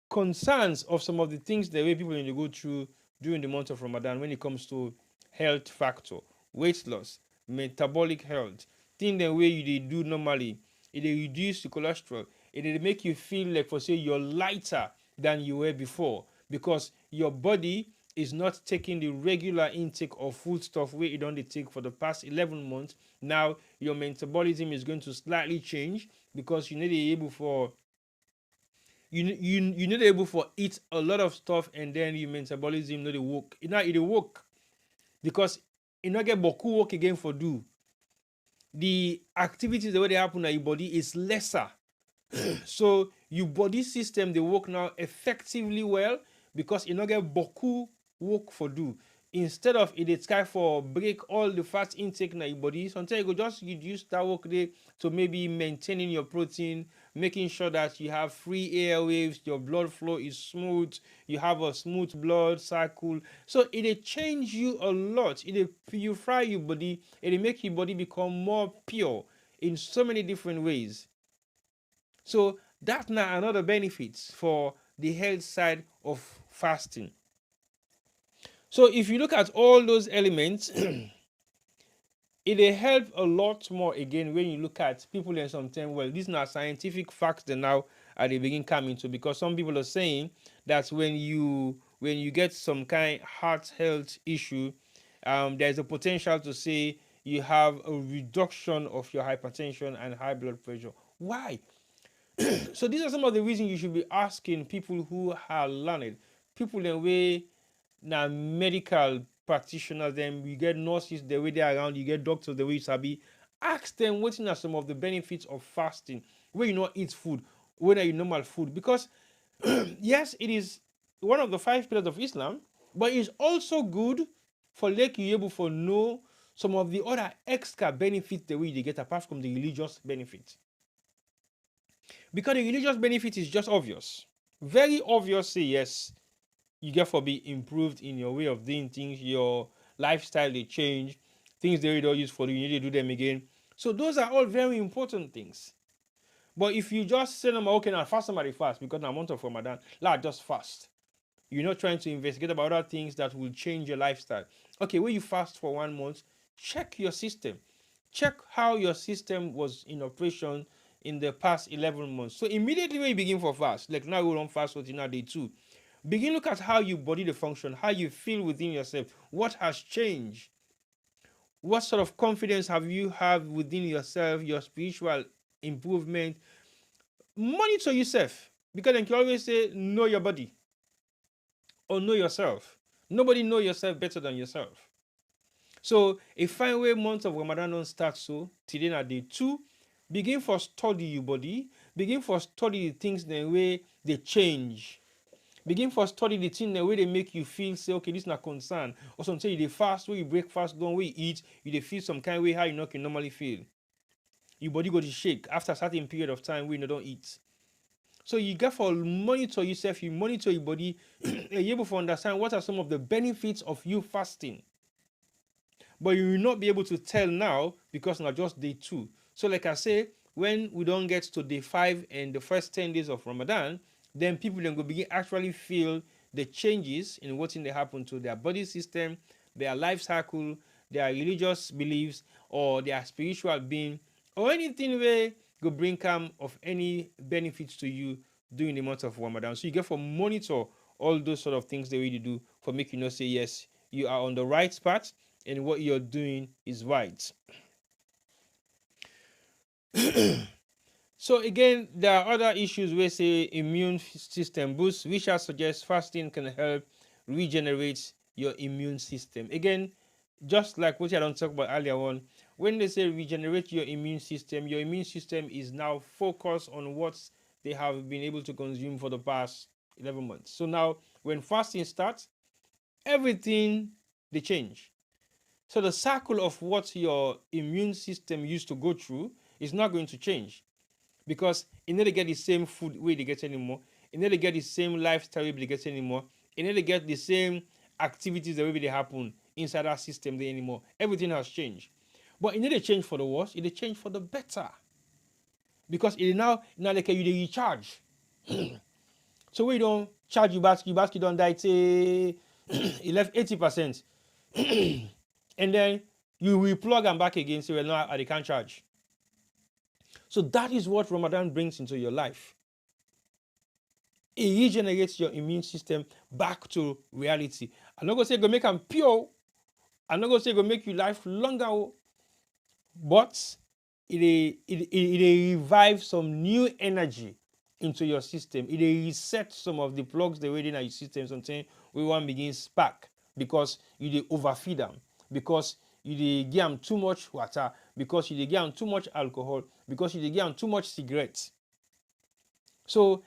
concerns of some of the things the way people need to go through during the month of Ramadan when it comes to health factor, weight loss, metabolic health, thing the way you they do normally. It they reduce the cholesterol. It they make you feel like for say you're lighter than you were before because your body is not taking the regular intake of food stuff where it only take for the past 11 months. Now your metabolism is going to slightly change because you need to be able for you need able for eat a lot of stuff and then your metabolism not work. It not it work because you not get boku work again for do. The activities the way they happen in your body is lesser. So your body system they work now effectively well because you not get boku work for do. Instead of it try for break all the fat intake in your body, sometimes you go just reduce that work there to maybe maintaining your protein, making sure that you have free airwaves, your blood flow is smooth, you have a smooth blood cycle. So it change you a lot. It purify your body, it make your body become more pure in so many different ways. So that's now another benefits for the health side of fasting. So if you look at all those elements, it help a lot more again when you look at people and sometimes, well, these are scientific facts that now at the beginning coming to because some people are saying that when you get some kind heart health issue, there's a potential to say you have a reduction of your hypertension and high blood pressure. Why? So these are some of the reasons you should be asking people who are learned, people in way now medical practitioners, then you get nurses the way they're around, you get doctors the way you sabi. Ask them what are some of the benefits of fasting, where you not eat food, whether you normal food. Because yes, it is one of the 5 pillars of Islam, but it's also good for like you able for know some of the other extra benefits the way they get apart from the religious benefit. Because the religious benefit is just obvious. Very obvious, say yes, you get for be improved in your way of doing things, your lifestyle they change, things they don't use for you, you need to do them again. So those are all very important things. But if you just say them, okay, now fast somebody fast because now month of Ramadan, like just fast. You're not trying to investigate about other things that will change your lifestyle. Okay, when you fast for 1 month, check your system. Check how your system was in operation in the past 11 months. So immediately when you begin for fast, like now we don't fast until now day 2, begin look at how your body the function, how you feel within yourself, what has changed, what sort of confidence have you have within yourself, your spiritual improvement. Monitor yourself because then you can always say know your body or know yourself. Nobody know yourself better than yourself. So a fine way month of Ramadan don't start so today na day 2. Begin for study your body. Begin for study the things the way they change. Begin for study the thing the way they make you feel, say, okay, this is not concern. Or some say you dey fast, where you break fast, don't where you eat, you dey feel some kind of way how you not can normally feel. Your body go to shake after a certain period of time when you don't eat. So you get for monitor yourself, you monitor your body, and you're able to understand what are some of the benefits of you fasting. But you will not be able to tell now because now just day 2. So like I say, when we don't get to day 5 and the first 10 days of Ramadan, then people then go begin actually feel the changes in what they happen to their body system, their life cycle, their religious beliefs, or their spiritual being, or anything where go bring come of any benefits to you during the month of Ramadan. So you get for monitor all those sort of things they really do for make you know say yes, you are on the right path and what you're doing is right. So again, there are other issues where say immune system boost, which I suggest fasting can help regenerate your immune system. Again, just like what I don't talk about earlier on, when they say regenerate your immune system is now focused on what they have been able to consume for the past 11 months. So now when fasting starts, everything they change. So the cycle of what your immune system used to go through is not going to change because it never get the same food way they get anymore. It never get the same lifestyle way they get anymore. It never get the same activities the way they happen inside that system there anymore. Everything has changed. But it never change for the worse. It change for the better. Because it now like you recharge. So we don't charge your basket don't die say it left 80%. And then you will plug them back again, say, well, no, I can't charge. So that is what Ramadan brings into your life. It regenerates your immune system back to reality. I'm not going to say go make them pure. I'm not going to say go make your life longer. But it revives some new energy into your system. It resets some of the plugs they waiting at your system. Something we want begin spark because you overfeed them. Because you give them too much water, because you give them too much alcohol, because you give them too much cigarettes. So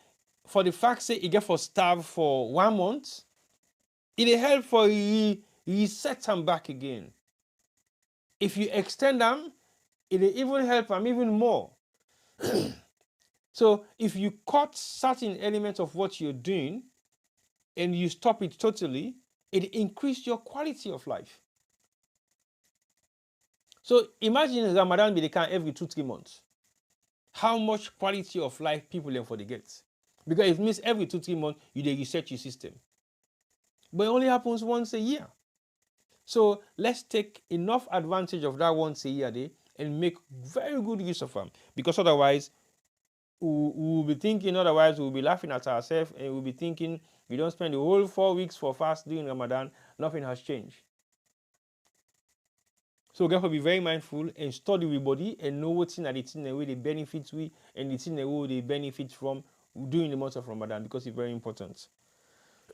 for the fact say you get for starve for 1 month, it help for reset them back again. If you extend them, it even help them even more. So if you cut certain elements of what you're doing and you stop it totally, it increases your quality of life. So imagine Ramadan be the kind every 2-3 months. How much quality of life people learn for the get? Because it means every 2-3 months you reset your system. But it only happens once a year. So let's take enough advantage of that once a year day and make very good use of them. Because otherwise, we'll be thinking, we'll be laughing at ourselves and we'll be thinking we don't spend the whole 4 weeks for fast during Ramadan, nothing has changed. So therefore be very mindful and study with body and know what's in the thing where they benefit we and the thing where they benefit from during the month of Ramadan because it's very important.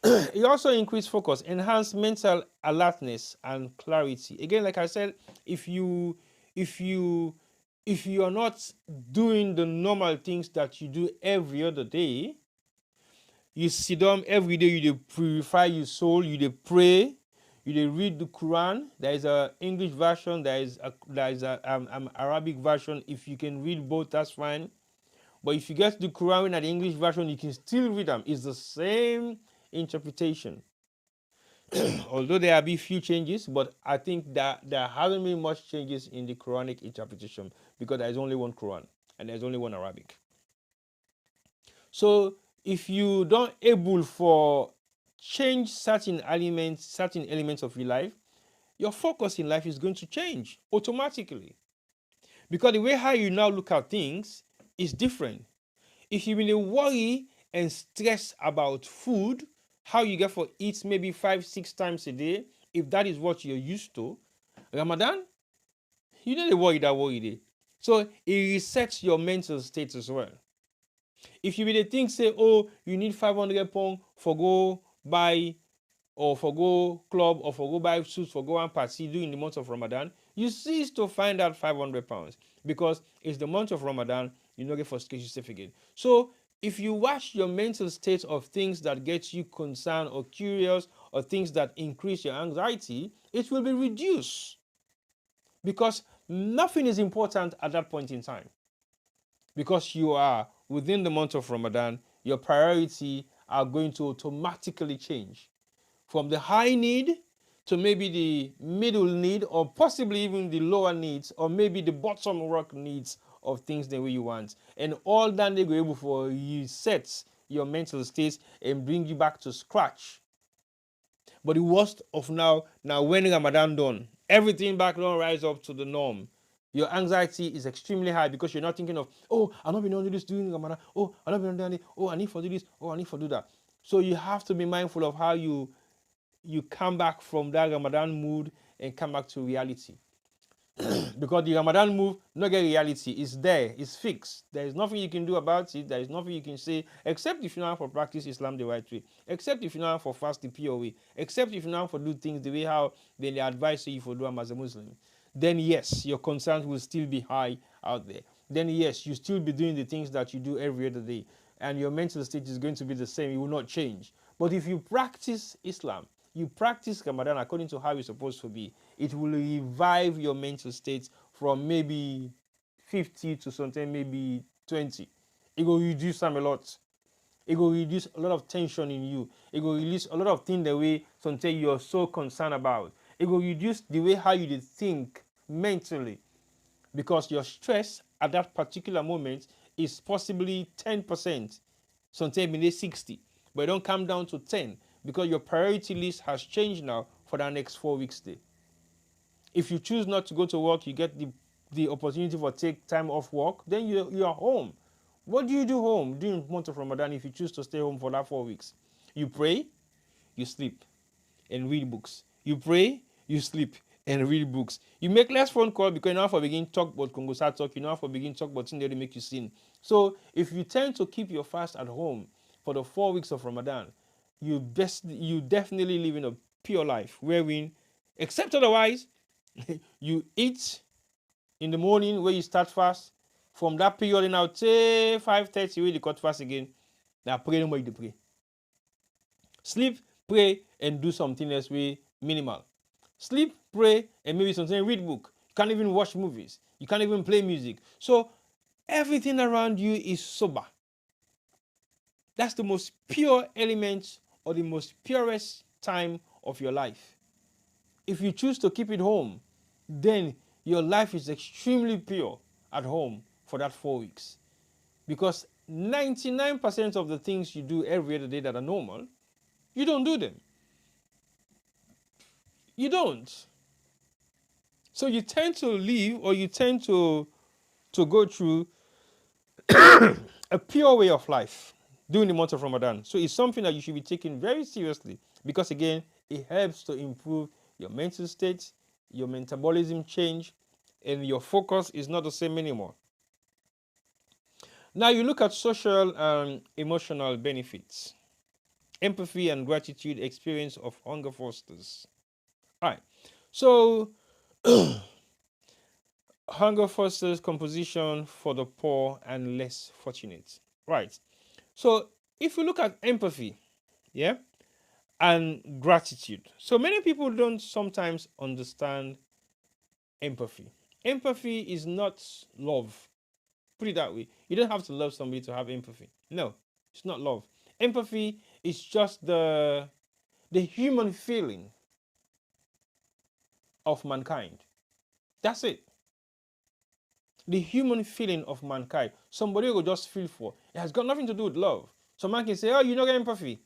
It also increase focus, enhance mental alertness and clarity. Again, like I said, if you are not doing the normal things that you do every other day, you sit down every day, you purify your soul, you pray, you read the Quran. There is an English version, there is a Arabic version. If you can read both, that's fine. But if you get the Quran and the English version, you can still read them. It's the same interpretation. Although there have been few changes, but I think that there haven't been much changes in the Quranic interpretation because there is only one Quran and there's only one Arabic. So if you don't able for change certain elements of your life, your focus in life is going to change automatically. Because the way how you now look at things is different. If you really worry and stress about food, how you get for eat maybe 5-6 times a day, if that is what you're used to, Ramadan, you don't worry day. So it resets your mental state as well. If you really think, say, oh, you need 500 pounds for go buy or for go club or for go buy suits for go one party during the month of Ramadan, you cease to find out 500 pounds because it's the month of Ramadan, you don't get for sketch yourself again. So If you watch your mental state of things that get you concerned or curious or things that increase your anxiety, it will be reduced because nothing is important at that point in time. Because you are within the month of Ramadan, your priority are going to automatically change from the high need to maybe the middle need or possibly even the lower needs or maybe the bottom rock needs of things the way you want. And all that they go able for you sets your mental state and bring you back to scratch. But the worst of now when Ramadan done, everything back don't rise up to the norm. Your anxiety is extremely high because you're not thinking of, oh, I've not been doing this during Ramadan. Oh, I've not been doing it. Oh, I need to do this. Oh, I need to do that. So you have to be mindful of how you come back from that Ramadan mood and come back to reality. Because the Ramadan move, not get reality, is there, it's fixed. There is nothing you can do about it. There is nothing you can say, except if you know how to practice Islam the right way, except if you know how to fast the pure way, except if you know how to do things the way how they advise you for do them as a Muslim. Then yes, your concerns will still be high out there. Then yes, you still be doing the things that you do every other day, and your mental state is going to be the same. It will not change. But if you practice Islam, you practice Ramadan according to how it's supposed to be, it will revive your mental state from maybe 50 to something, maybe 20. It will reduce them a lot. It will reduce a lot of tension in you. It will release a lot of things the way something you're so concerned about. It will reduce the way how you think mentally because your stress at that particular moment is possibly 10%, sometimes maybe 60, but it don't come down to 10 because your priority list has changed now for the next 4 weeks day. If you choose not to go to work, you get the opportunity for take time off work, then you are home. What do you do home during the month of Ramadan if you choose to stay home for that 4 weeks? You pray, you sleep, and read books. You pray, you sleep, and read books. You make less phone call because you know how to begin talk about Congo talk, you know how to begin talk about things that make you sin. So if you tend to keep your fast at home for the 4 weeks of Ramadan, you definitely live in a pure life, wherein, except otherwise, you eat in the morning where you start fast. From that period now, say 5:30, where you cut fast again. Now pray no more you pray. Sleep, pray, and do something else way minimal. Sleep, pray, and maybe something read book. You can't even watch movies. You can't even play music. So everything around you is sober. That's the most pure element or the most purest time of your life. If you choose to keep it home, then your life is extremely pure at home for that 4 weeks. Because 99% of the things you do every other day that are normal, you don't do them. You don't. So you tend to live or you tend to go through a pure way of life during the month of Ramadan. So it's something that you should be taking very seriously because, again, it helps to improve your mental state, your metabolism change, and your focus is not the same anymore. Now you look at social and emotional benefits. Empathy and gratitude experience of hunger fosters. All right. So hunger fosters composition for the poor and less fortunate. Right. So if we look at empathy, yeah, and gratitude. So many people don't sometimes understand empathy. Empathy is not love. Put it that way. You don't have to love somebody to have empathy. No, it's not love. Empathy is just the human feeling of mankind. That's it. The human feeling of mankind. Somebody will just feel for. It has got nothing to do with love. Some man can say, "Oh, you don't get empathy."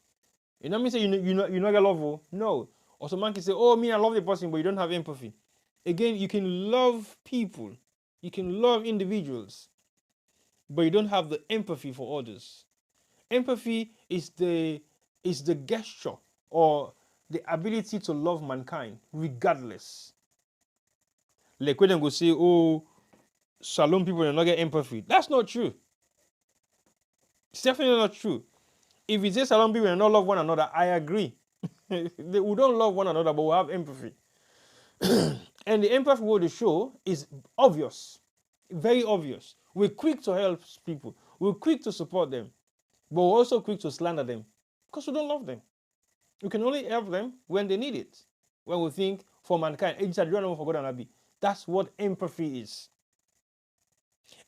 You know what I mean? Say you not get love. Oh. No. Or some man can say, "Oh, me, I love the person, but you don't have empathy." Again, you can love people, you can love individuals, but you don't have the empathy for others. Empathy is the gesture or the ability to love mankind regardless. Like when they go say, "Oh, Shalom people do not get empathy." That's not true. It's definitely not true. If you say Shalom people do not love one another, I agree. We don't love one another, but we have empathy. And the empathy we show is obvious, very obvious. We're quick to help people. We're quick to support them. But we're also quick to slander them because we don't love them. We can only help them when they need it. When we think for mankind, that's what empathy is.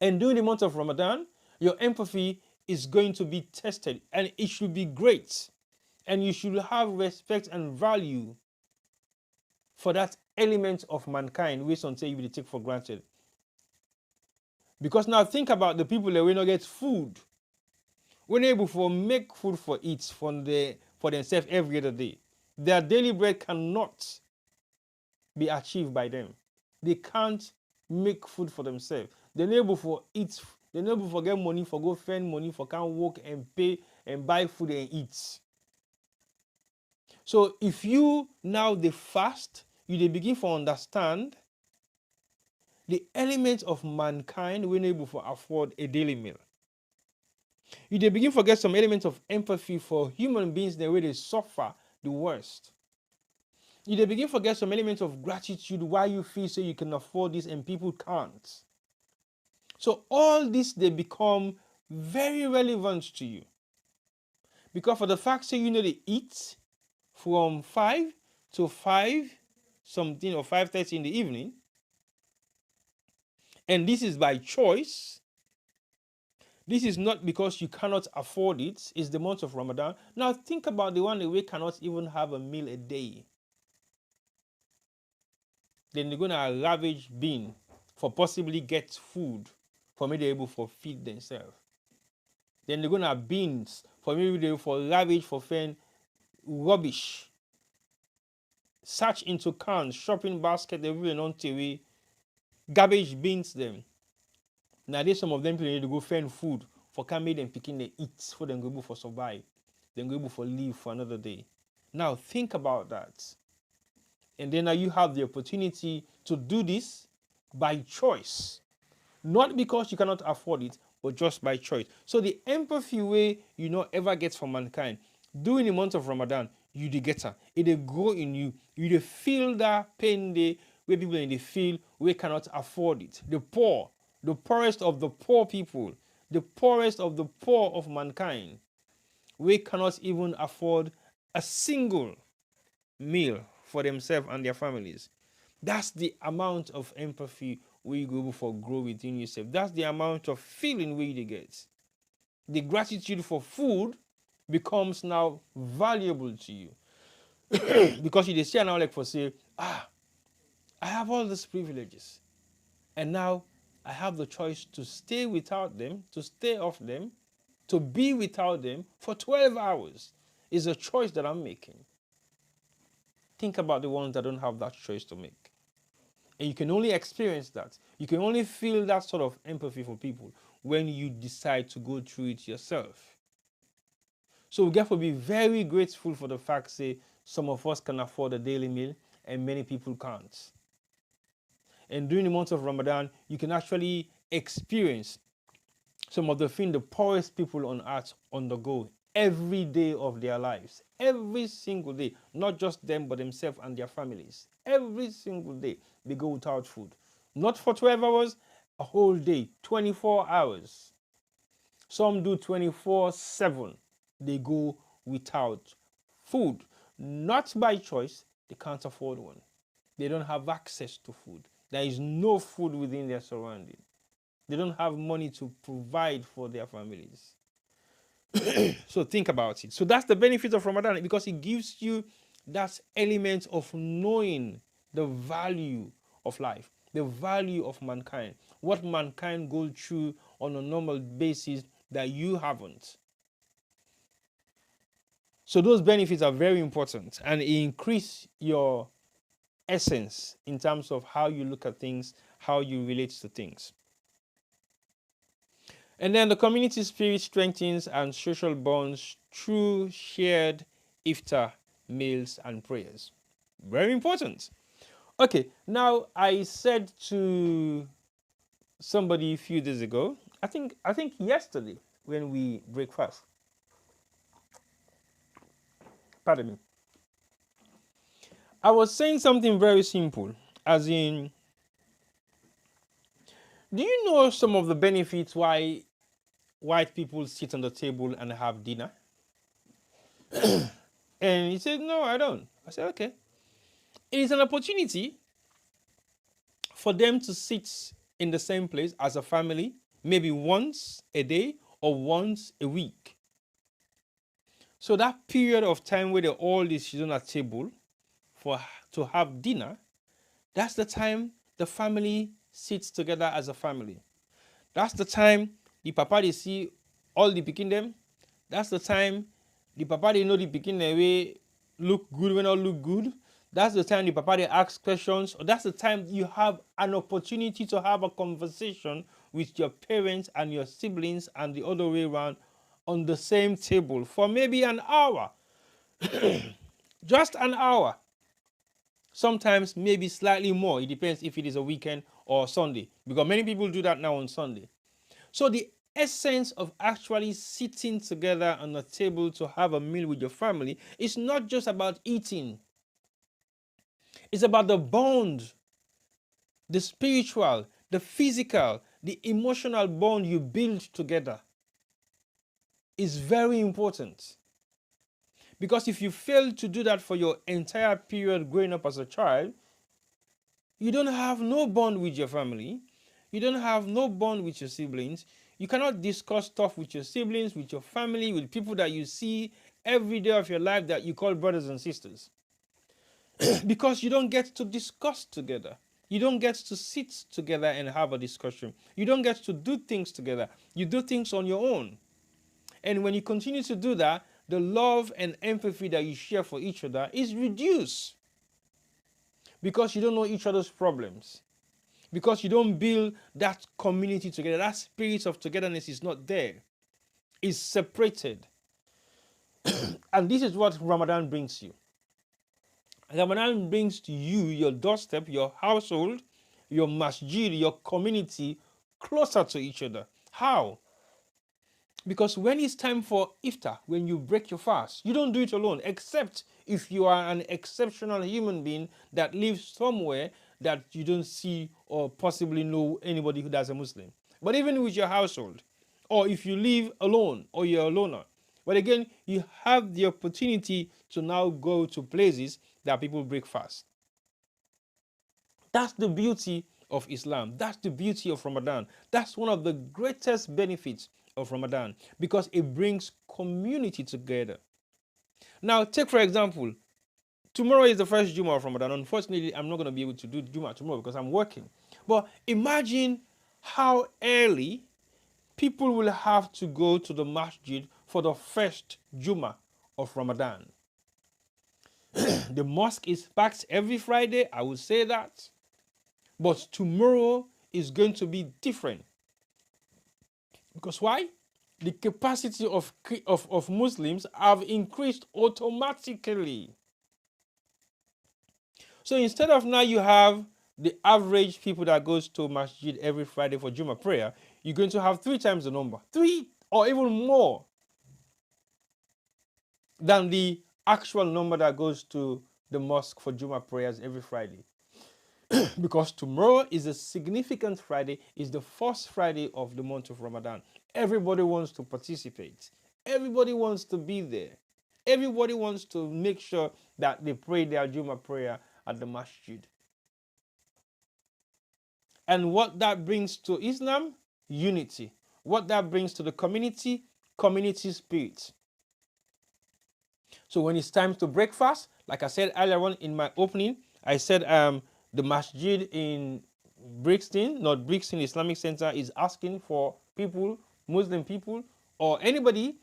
And during the month of Ramadan, your empathy is going to be tested, and it should be great. And you should have respect and value for that element of mankind which some say you will take for granted. Because now think about the people that will not get food. We're not able to make food for themselves every other day. Their daily bread cannot be achieved by them. They can't make food for themselves. They're not able to eat. They're not able to get money for go spend money for can work and pay and buy food and eat. So if you now they fast, you they begin to understand the element of mankind when able to afford a daily meal. You they begin to get some element of empathy for human beings the way they suffer the worst. You they begin to get some element of gratitude why you feel so you can afford this and people can't. So all this they become very relevant to you. Because for the fact say you know they eat from 5 to 5 something or 5:30 in the evening, and this is by choice. This is not because you cannot afford it. It's the month of Ramadan. Now think about the one that we cannot even have a meal a day. Then they're gonna ravage bin for possibly get food for me to be able to feed themselves. Then they're gonna have beans for me to be able to ravage for find rubbish. Search into cans, shopping basket, they will on TV, garbage bins them. Now there's some of them people need to go find food for can make them picking they eat for them go able for survive. Then go able for live for another day. Now think about that. And then now you have the opportunity to do this by choice. Not because you cannot afford it, but just by choice. So the empathy way you not ever get from mankind, during the month of Ramadan, you the getter. It they grow in you. You they feel that pain day where people in the feel we cannot afford it. The poor, the poorest of the poor people, the poorest of the poor of mankind, we cannot even afford a single meal for themselves and their families. That's the amount of empathy we go for grow within yourself. That's the amount of feeling we get. The gratitude for food becomes now valuable to you. Because you see now like for say, I have all these privileges. And now I have the choice to stay without them, to stay off them, to be without them for 12 hours. Is a choice that I'm making. Think about the ones that don't have that choice to make. And you can only experience that. You can only feel that sort of empathy for people when you decide to go through it yourself. So we have to be very grateful for the fact, say, some of us can afford a daily meal and many people can't. And during the month of Ramadan, you can actually experience some of the things the poorest people on earth undergo every day of their lives. Every single day. Not just them, but themselves and their families. Every single day, they go without food. Not for 12 hours, a whole day, 24 hours. Some do 24/7. They go without food. Not by choice, they can't afford one. They don't have access to food. There is no food within their surrounding. They don't have money to provide for their families. So think about it. So that's the benefit of Ramadan because it gives you that element of knowing the value of life, the value of mankind, what mankind goes through on a normal basis that you haven't. So those benefits are very important and it increase your essence in terms of how you look at things, how you relate to things. And then the community spirit strengthens and social bonds through shared iftar meals and prayers. Very important. Okay, now I said to somebody a few days ago, I think yesterday when we breakfast. Pardon me. I was saying something very simple, as in, do you know some of the benefits why white people sit on the table and have dinner? And he said, no, I don't. I said, okay. It is an opportunity for them to sit in the same place as a family, maybe once a day or once a week. So that period of time where they all is sitting at table for to have dinner, that's the time the family sits together as a family. That's the time the papa they see all the pikin them. That's the time the papa they know the pikin they way look good when not look good. That's the time the papa they ask questions. Or that's the time you have an opportunity to have a conversation with your parents and your siblings and the other way around on the same table for maybe an hour. Just an hour. Sometimes maybe slightly more. It depends if it is a weekend or Sunday. Because many people do that now on Sunday. So the essence of actually sitting together on a table to have a meal with your family is not just about eating. It's about the bond, the spiritual, the physical, the emotional bond you build together. Is very important. Because if you fail to do that for your entire period growing up as a child, you don't have no bond with your family. You don't have no bond with your siblings. You cannot discuss stuff with your siblings, with your family, with people that you see every day of your life that you call brothers and sisters. Because you don't get to discuss together. You don't get to sit together and have a discussion. You don't get to do things together. You do things on your own. And when you continue to do that, the love and empathy that you share for each other is reduced. Because you don't know each other's problems. Because you don't build that community together. That spirit of togetherness is not there. It's separated. And this is what Ramadan brings you. Ramadan brings to you your doorstep, your household, your masjid, your community closer to each other. How? Because when it's time for iftar, when you break your fast, you don't do it alone, except if you are an exceptional human being that lives somewhere that you don't see or possibly know anybody who does a Muslim. But even with your household, or if you live alone or you're a loner, but again, you have the opportunity to now go to places that people break fast. That's the beauty of Islam. That's the beauty of Ramadan. That's one of the greatest benefits of Ramadan because it brings community together. Now, take for example, tomorrow is the first Juma of Ramadan. Unfortunately, I'm not going to be able to do Juma tomorrow because I'm working. But imagine how early people will have to go to the masjid for the first Juma of Ramadan. The mosque is packed every Friday, I would say that. But tomorrow is going to be different. Because why? The capacity of Muslims have increased automatically. So instead of now you have the average people that goes to masjid every Friday for Juma prayer, you're going to have 3 times the number. 3 or even more than the actual number that goes to the mosque for Juma prayers every Friday. Because tomorrow is a significant Friday, is the first Friday of the month of Ramadan. Everybody wants to participate. Everybody wants to be there. Everybody wants to make sure that they pray their Juma prayer at the masjid. And what that brings to Islam? Unity. What that brings to the community? Community spirit. So when it's time to break fast, like I said earlier on in my opening, I said the masjid in Brixton, not Brixton Islamic Center, is asking for people, Muslim people, or anybody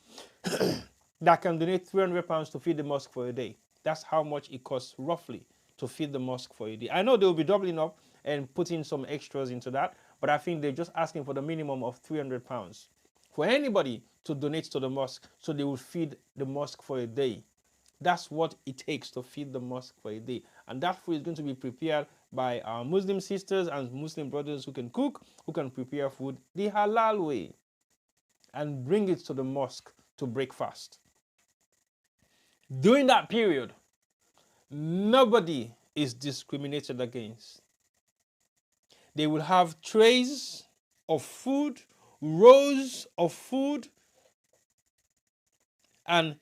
that can donate £300 to feed the mosque for a day. That's how much it costs roughly to feed the mosque for a day. I know they'll be doubling up and putting some extras into that, but I think they're just asking for the minimum of £300 for anybody to donate to the mosque so they will feed the mosque for a day. That's what it takes to feed the mosque for a day. And that food is going to be prepared by our Muslim sisters and Muslim brothers who can cook, who can prepare food the halal way and bring it to the mosque to break fast. During that period, nobody is discriminated against. They will have trays of food rows of food. And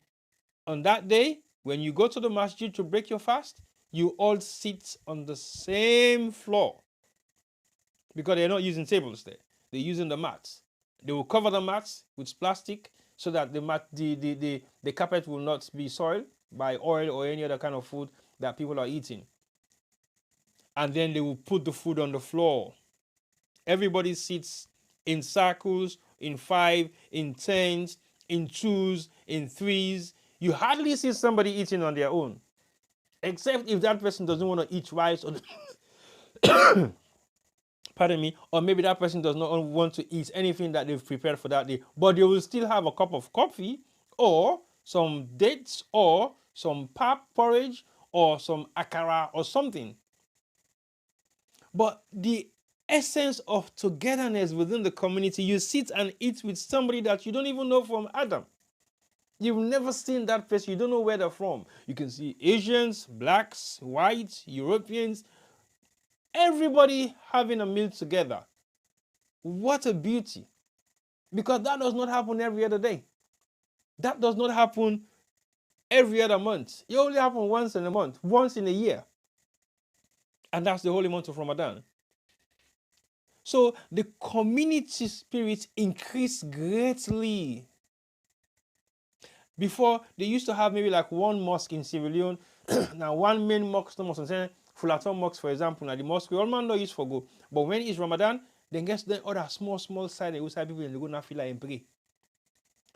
on that day, when you go to the masjid to break your fast, you all sit on the same floor because they're not using tables there. They're using the mats. They will cover the mats with plastic so that the carpet will not be soiled by oil or any other kind of food that people are eating. And then they will put the food on the floor. Everybody sits in circles, in 5, in 10s, in 2s, in 3s. You hardly see somebody eating on their own, except if that person doesn't want to eat rice or pardon me, or maybe that person does not want to eat anything that they've prepared for that day, but they will still have a cup of coffee or some dates or some pap porridge or some akara or something. But the essence of togetherness within the community, you sit and eat with somebody that you don't even know from Adam. You've never seen that person. You don't know where they're from. You can see Asians, blacks, whites, Europeans, everybody having a meal together. What a beauty. Because that does not happen every other day. That does not happen every other month. It only happens once in a month, once in a year. And that's the holy month of Ramadan. So the community spirit increased greatly. Before, they used to have maybe like one mosque in Sierra Leone. Now, one main mosque, Fullerton Mosque, for example, now the mosque, we all man know is for go. But when it's Ramadan, then guess the other small side, they will say people in the go na fila and pray.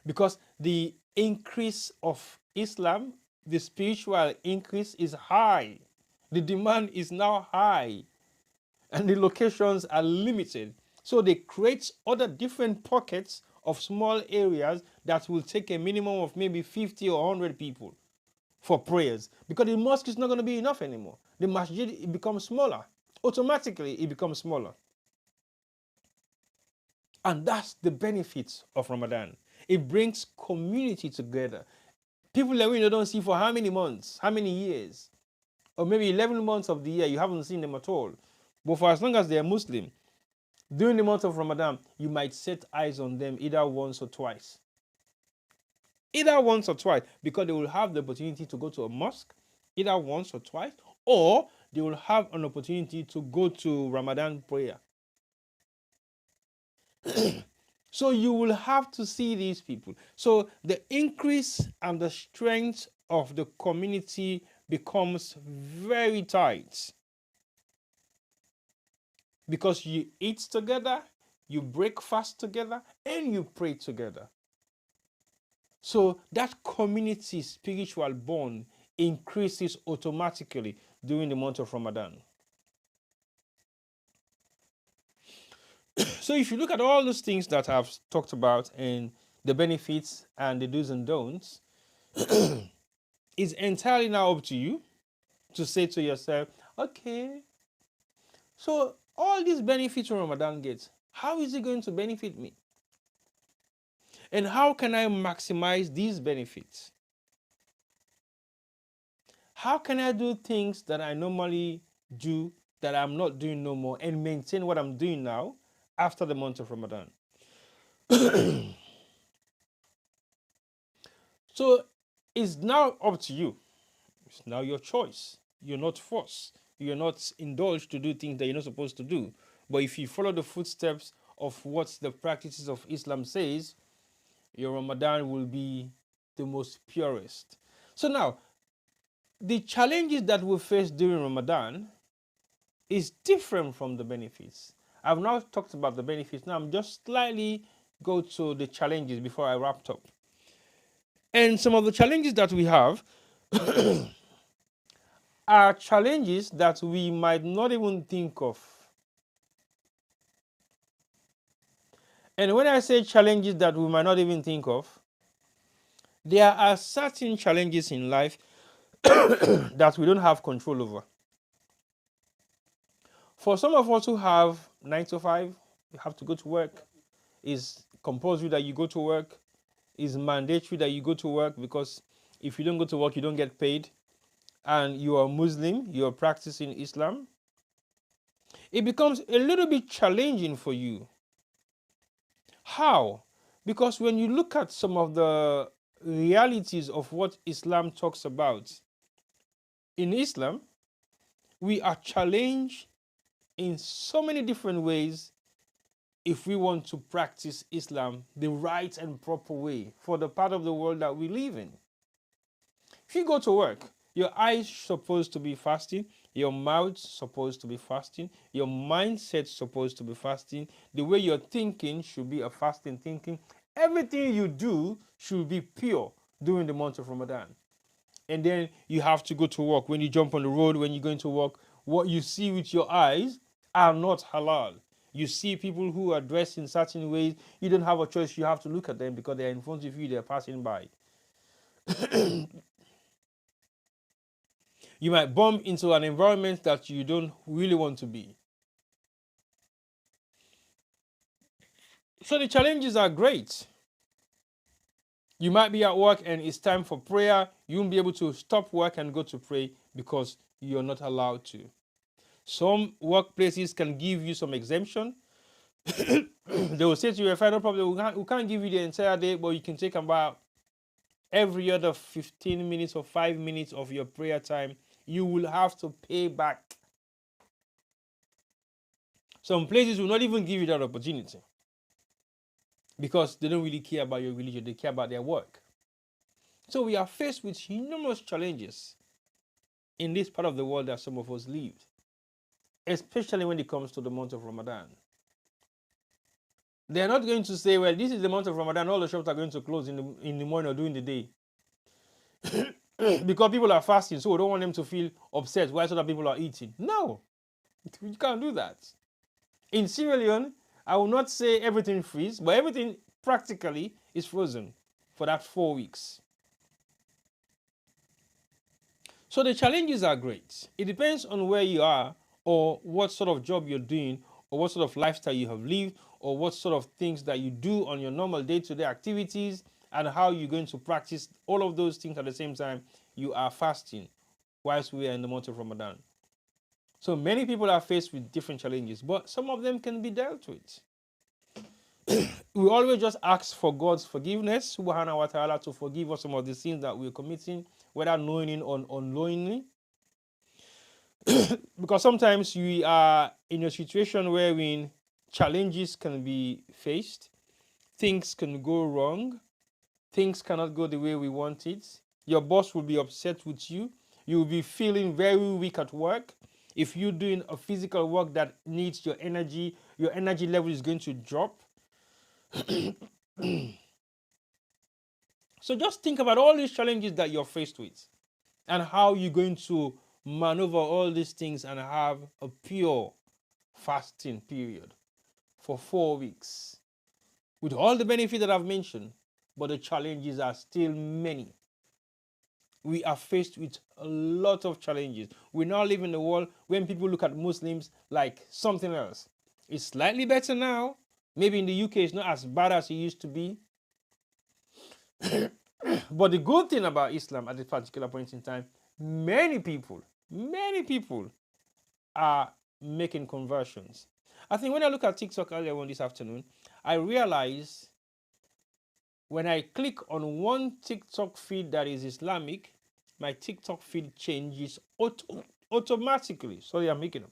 Because the increase of Islam, the spiritual increase is high. The demand is now high. And the locations are limited. So they create other different pockets of small areas that will take a minimum of maybe 50 or 100 people for prayers. Because the mosque is not going to be enough anymore. The masjid, it becomes smaller. Automatically, it becomes smaller. And that's the benefit of Ramadan. It brings community together. People that we don't see for how many months, how many years, or maybe 11 months of the year, you haven't seen them at all. But for as long as they're Muslim, during the month of Ramadan, you might set eyes on them either once or twice. Either once or twice, because they will have the opportunity to go to a mosque, either once or twice, or they will have an opportunity to go to Ramadan prayer. So you will have to see these people. So the increase and the strength of the community becomes very tight. Because you eat together, you break fast together, and you pray together. So that community spiritual bond increases automatically during the month of Ramadan. So if you look at all those things that I've talked about and the benefits and the do's and don'ts, it's entirely now up to you to say to yourself, okay, so all these benefits Ramadan gets, how is it going to benefit me? And how can I maximize these benefits? How can I do things that I normally do that I'm not doing no more and maintain what I'm doing now after the month of Ramadan? So it's now up to you. It's now your choice. You're not forced. You're not indulged to do things that you're not supposed to do. But if you follow the footsteps of what the practices of Islam says, your Ramadan will be the most purest. So now, the challenges that we face during Ramadan is different from the benefits. I've now talked about the benefits. Now I'm just slightly go to the challenges before I wrap up. And some of the challenges that we have are challenges that we might not even think of. And when I say challenges that we might not even think of, there are certain challenges in life that we don't have control over. For some of us who have 9 to 5, you have to go to work. It's compulsory that you go to work. It's mandatory that you go to work because if you don't go to work, you don't get paid. And you are Muslim, you are practicing Islam. It becomes a little bit challenging for you. How? Because when you look at some of the realities of what Islam talks about, in Islam, we are challenged in so many different ways if we want to practice Islam the right and proper way for the part of the world that we live in. If you go to work, your eyes supposed to be fasting, your mouth supposed to be fasting, your mindset supposed to be fasting, the way you're thinking should be a fasting thinking. Everything you do should be pure during the month of Ramadan. And then you have to go to work. When you jump on the road, when you're going to work, what you see with your eyes are not halal. You see people who are dressed in certain ways, you don't have a choice, you have to look at them because they're in front of you, they're passing by. You might bump into an environment that you don't really want to be. So the challenges are great. You might be at work and it's time for prayer. You won't be able to stop work and go to pray because you're not allowed to. Some workplaces can give you some exemption. They will say to you, if I no problem, we can't give you the entire day, but you can take about every other 15 minutes or 5 minutes of your prayer time. You will have to pay back. Some places will not even give you that opportunity because they don't really care about your religion, they care about their work. So we are faced with enormous challenges in this part of the world that some of us live, especially when it comes to the month of Ramadan. They are not going to say, well, this is the month of Ramadan, all the shops are going to close in the morning or during the day. Because people are fasting, so we don't want them to feel upset while other people are eating. No, you can't do that. In Sierra Leone, I will not say everything freeze, but everything practically is frozen for that 4 weeks. So the challenges are great. It depends on where you are or what sort of job you're doing or what sort of lifestyle you have lived or what sort of things that you do on your normal day-to-day activities and how you're going to practice all of those things at the same time you are fasting whilst we are in the month of Ramadan. So many people are faced with different challenges, but some of them can be dealt with. We always just ask for God's forgiveness, subhanahu wa ta'ala, to forgive us some of the sins that we're committing, whether knowingly or unknowingly. Because sometimes we are in a situation wherein challenges can be faced, things can go wrong, things cannot go the way we want it. Your boss will be upset with you. You will be feeling very weak at work. If you're doing a physical work that needs your energy level is going to drop. So just think about all these challenges that you're faced with and how you're going to maneuver all these things and have a pure fasting period for 4 weeks with all the benefits that I've mentioned, but the challenges are still many. We are faced with a lot of challenges. We now live in a world when people look at Muslims like something else. It's slightly better now. Maybe in the UK it's not as bad as it used to be. But the good thing about Islam at this particular point in time, many people are making conversions. I think when I look at TikTok earlier on this afternoon, I realized when I click on one TikTok feed that is Islamic, my TikTok feed changes automatically. Sorry, I'm making up.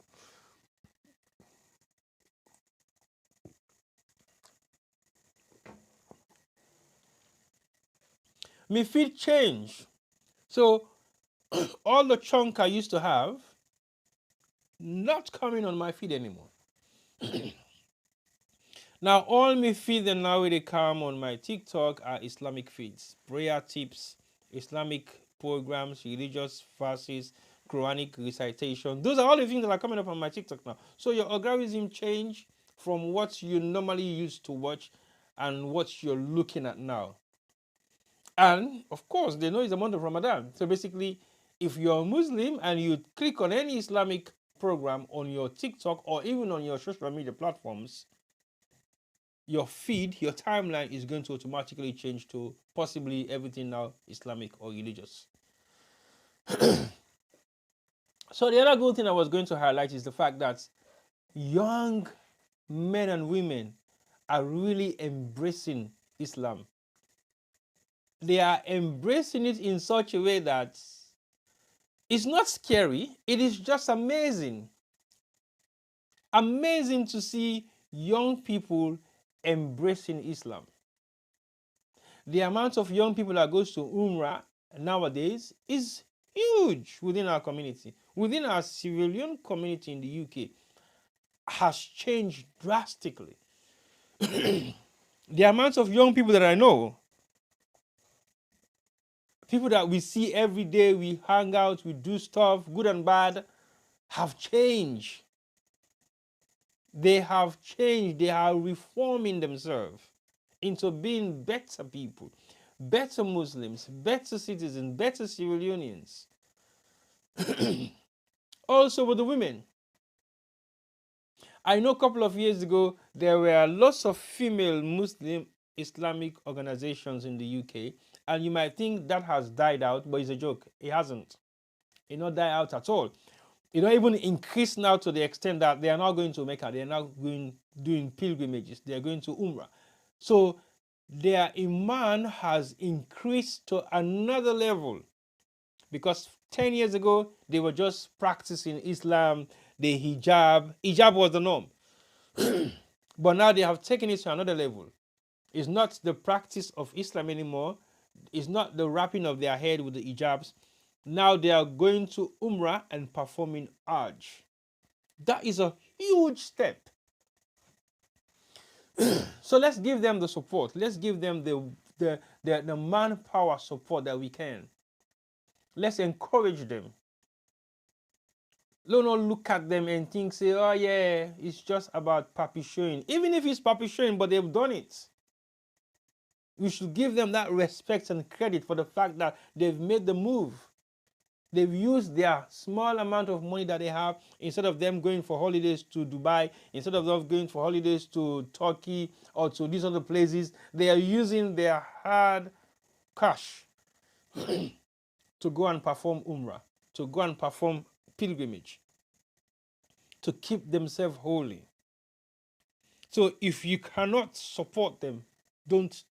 My feed changed. So all the chunk I used to have, not coming on my feed anymore. Now, all my feeds and now they come on my TikTok are Islamic feeds, prayer tips, Islamic programs, religious verses, Quranic recitation. Those are all the things that are coming up on my TikTok now. So your algorithm change from what you normally used to watch and what you're looking at now. And of course, they know it's the month of Ramadan. So basically, if you're a Muslim and you click on any Islamic program on your TikTok or even on your social media platforms, your feed, your timeline is going to automatically change to possibly everything now Islamic or religious. So the other good thing I was going to highlight is the fact that young men and women are really embracing Islam. They are embracing it in such a way that it's not scary, it is just amazing. Amazing to see young people embracing Islam. The amount of young people that goes to Umrah nowadays is huge within our community. Within our civilian community in the UK has changed drastically. The amount of young people that I know, people that we see every day, we hang out, we do stuff, good and bad, have changed. They have changed. They are reforming themselves into being better people, better Muslims, better citizens, better civilians. Also with the women. I know a couple of years ago, there were lots of female Muslim Islamic organizations in the UK, and you might think that has died out, but it's a joke. It hasn't. It not died out at all. It not even increased now to the extent that they are not going to Mecca. They are now doing pilgrimages. They are going to Umrah. So their iman has increased to another level, because 10 years ago they were just practicing Islam, the hijab. Hijab was the norm. But now they have taken it to another level. It's not the practice of Islam anymore. It's not the wrapping of their head with the hijabs. Now they are going to Umrah and performing Hajj. That is a huge step. So let's give them the support. Let's give them the manpower support that we can. Let's encourage them. Don't not look at them and think, say, oh yeah, it's just about papi showing. Even if it's papi showing, but they've done it. We should give them that respect and credit for the fact that they've made the move. They've used their small amount of money that they have, instead of them going for holidays to Dubai, instead of them going for holidays to Turkey or to these other places, they are using their hard cash to go and perform Umrah, to go and perform pilgrimage, to keep themselves holy. So if you cannot support them, don't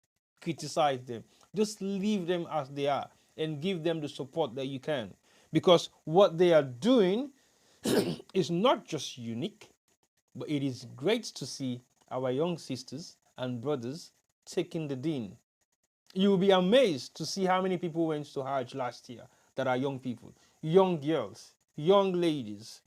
criticize them. Just leave them as they are and give them the support that you can. Because what they are doing is not just unique, but it is great to see our young sisters and brothers taking the deen. You will be amazed to see how many people went to Hajj last year that are young people, young girls, young ladies.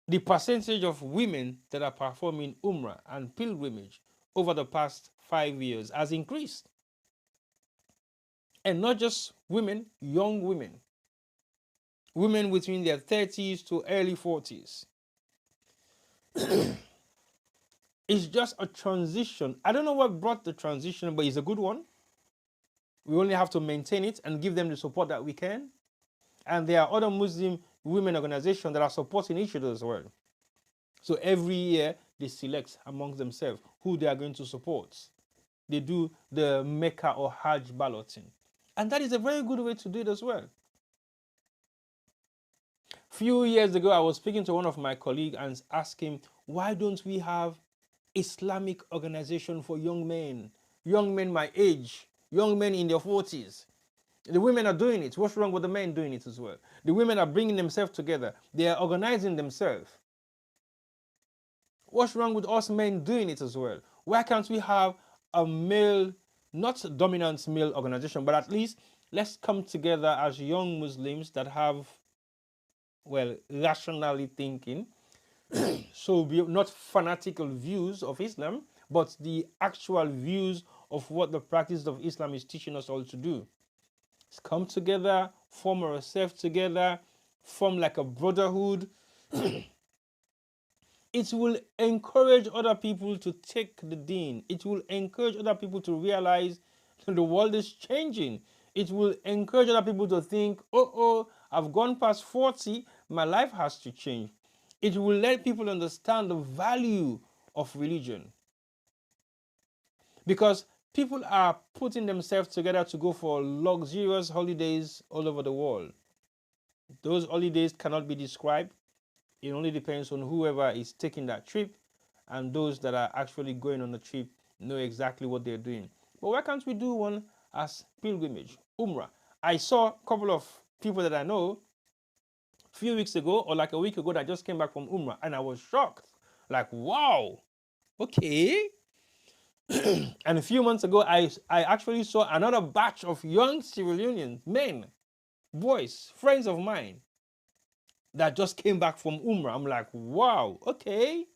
The percentage of women that are performing Umrah and pilgrimage over the past 5 years has increased. And not just women, young women. Women between their 30s to early 40s. It's just a transition. I don't know what brought the transition, but it's a good one. We only have to maintain it and give them the support that we can. And there are other Muslim women organizations that are supporting each other as well. So every year they select amongst themselves who they are going to support. They do the Mecca or Hajj balloting. And that is a very good way to do it as well. Few years ago, I was speaking to one of my colleagues and asked him, why don't we have Islamic organization for young men my age, young men in their 40s? The women are doing it. What's wrong with the men doing it as well? The women are bringing themselves together. They are organizing themselves. What's wrong with us men doing it as well? Why can't we have a male, not dominant male organization, but at least let's come together as young Muslims that have, well, rationally thinking. So we have not fanatical views of Islam, but the actual views of what the practice of Islam is teaching us all to do. Let's come together, form ourselves together, form like a brotherhood. It will encourage other people to take the deen. It will encourage other people to realize the world is changing. It will encourage other people to think, I've gone past 40, my life has to change. It will let people understand the value of religion. Because people are putting themselves together to go for luxurious holidays all over the world. Those holidays cannot be described. It only depends on whoever is taking that trip, and those that are actually going on the trip know exactly what they're doing. But why can't we do one as pilgrimage, Umrah? I saw a couple of people that I know a few weeks ago or like a week ago that just came back from Umrah, and I was shocked. Like, wow, okay. And a few months ago, I actually saw another batch of young Sierra Leoneans, men, boys, friends of mine, that just came back from Umrah. I'm like, wow, okay.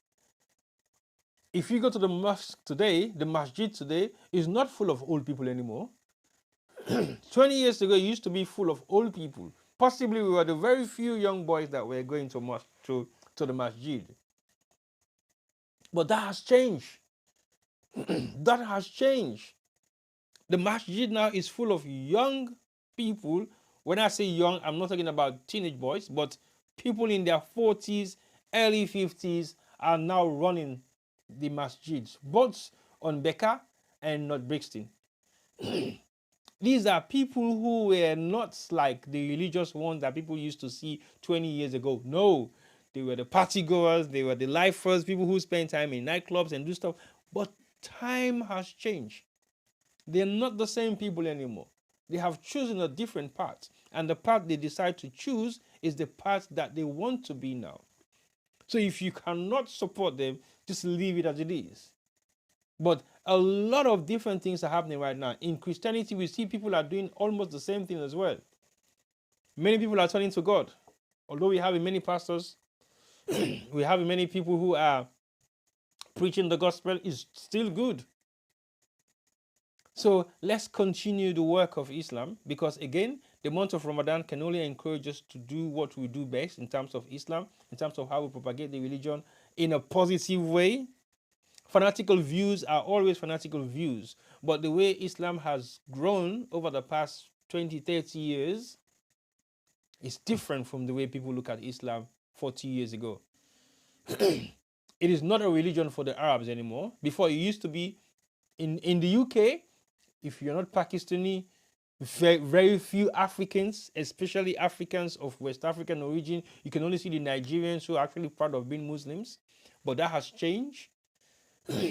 If you go to the mosque today, the masjid today is not full of old people anymore. 20 years ago, it used to be full of old people. Possibly we were the very few young boys that were going to mosque to the masjid. But that has changed. That has changed. The masjid now is full of young people. When I say young, I'm not talking about teenage boys, but people in their 40s, early 50s are now running the masjids, both on Becca and North Brixton. These are people who were not like the religious ones that people used to see 20 years ago. No, they were the party goers, they were the lifers, people who spend time in nightclubs and do stuff. But time has changed. They're not the same people anymore. They have chosen a different path. And the path they decide to choose is the path that they want to be now. So if you cannot support them, just leave it as it is. But a lot of different things are happening right now. In Christianity, we see people are doing almost the same thing as well. Many people are turning to God. Although we have many pastors, we have many people who are preaching the gospel, is still good. So let's continue the work of Islam, because again, the month of Ramadan can only encourage us to do what we do best in terms of Islam, in terms of how we propagate the religion in a positive way. Fanatical views are always fanatical views, but the way Islam has grown over the past 20, 30 years is different from the way people look at Islam 40 years ago. It is not a religion for the Arabs anymore. Before, it used to be in the UK, if you're not Pakistani, very few Africans, especially Africans of West African origin, you can only see the Nigerians who are actually proud of being Muslims. But that has changed.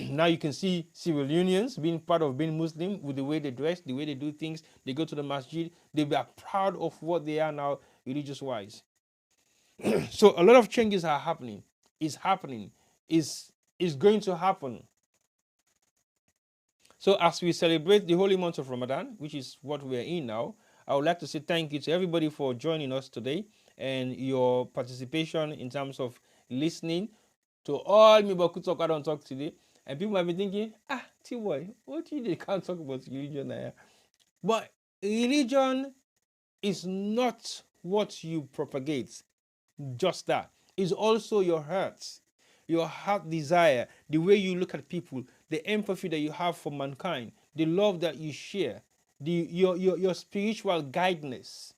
Now you can see Sierra Leoneans being proud of being Muslim with the way they dress, the way they do things. They go to the masjid. They are proud of what they are now, religious-wise. So a lot of changes are happening. Is happening. Is going to happen. So as we celebrate the holy month of Ramadan, which is what we're in now, I would like to say thank you to everybody for joining us today and your participation in terms of listening to all me about talk I don't talk today. And people might be thinking, T-boy, what you can't talk about religion now? But religion is not what you propagate. Just that. It's also your heart desire, the way you look at people, the empathy that you have for mankind, the love that you share, your spiritual guidance.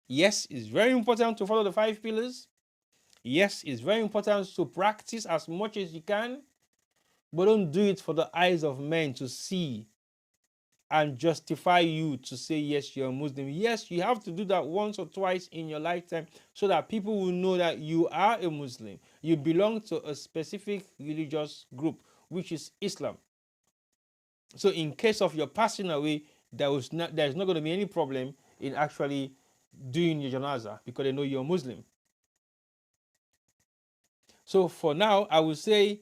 Yes, it's very important to follow the 5 pillars. Yes, it's very important to practice as much as you can, but don't do it for the eyes of men to see and justify you to say, yes, you're a Muslim. Yes, you have to do that once or twice in your lifetime so that people will know that you are a Muslim. You belong to a specific religious group, which is Islam. So in case of your passing away, there's not going to be any problem in actually doing your janazah because they know you're a Muslim. So for now, I would say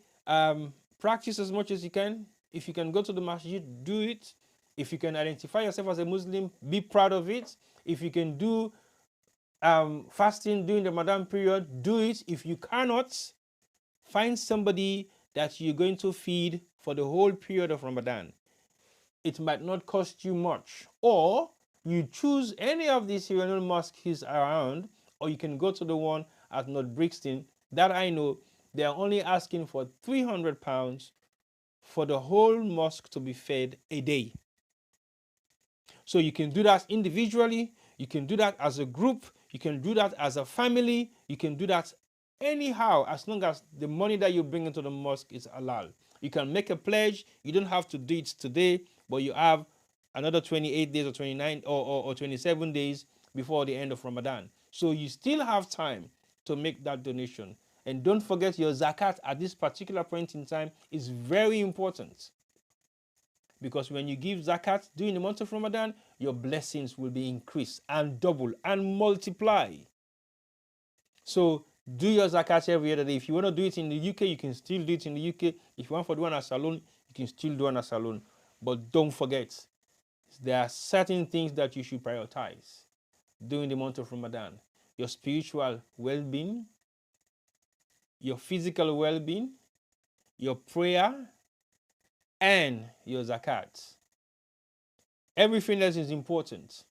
practice as much as you can. If you can go to the masjid, do it. If you can identify yourself as a Muslim, be proud of it. If you can do fasting during the Ramadan period, do it. If you cannot, find somebody that you're going to feed for the whole period of Ramadan. It might not cost you much. Or you choose any of these Syrian mosques around, or you can go to the one at North Brixton. That I know, they are only asking for £300 for the whole mosque to be fed a day. So you can do that individually, you can do that as a group, you can do that as a family, you can do that anyhow, as long as the money that you bring into the mosque is halal. You can make a pledge. You don't have to do it today, but you have another 28 days or 29 or 27 days before the end of Ramadan. So you still have time to make that donation. And don't forget your zakat at this particular point in time is very important. Because when you give zakat during the month of Ramadan, your blessings will be increased and double and multiply. So do your zakat every other day. If you want to do it in the UK, you can still do it in the UK. If you want to do one as a loan, you can still do one as a loan. But don't forget, there are certain things that you should prioritize during the month of Ramadan. Your spiritual well-being, your physical well-being, your prayer, and your zakat. Everything else is important,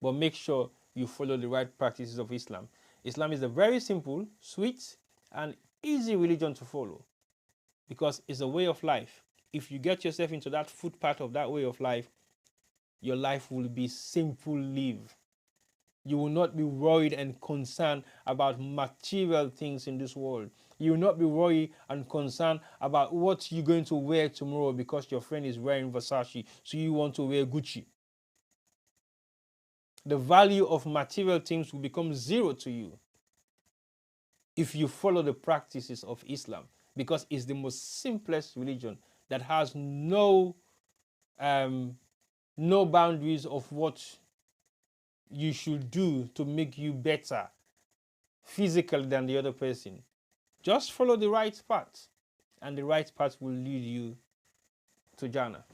but make sure you follow the right practices of Islam. Islam is a very simple, sweet, and easy religion to follow because it's a way of life. If you get yourself into that footpath of that way of life, your life will be simple live. You will not be worried and concerned about material things in this world. You will not be worried and concerned about what you're going to wear tomorrow because your friend is wearing Versace, so you want to wear Gucci. The value of material things will become zero to you if you follow the practices of Islam, because it's the most simplest religion that has no boundaries of what you should do to make you better physically than the other person. Just follow the right path, and the right path will lead you to Jannah.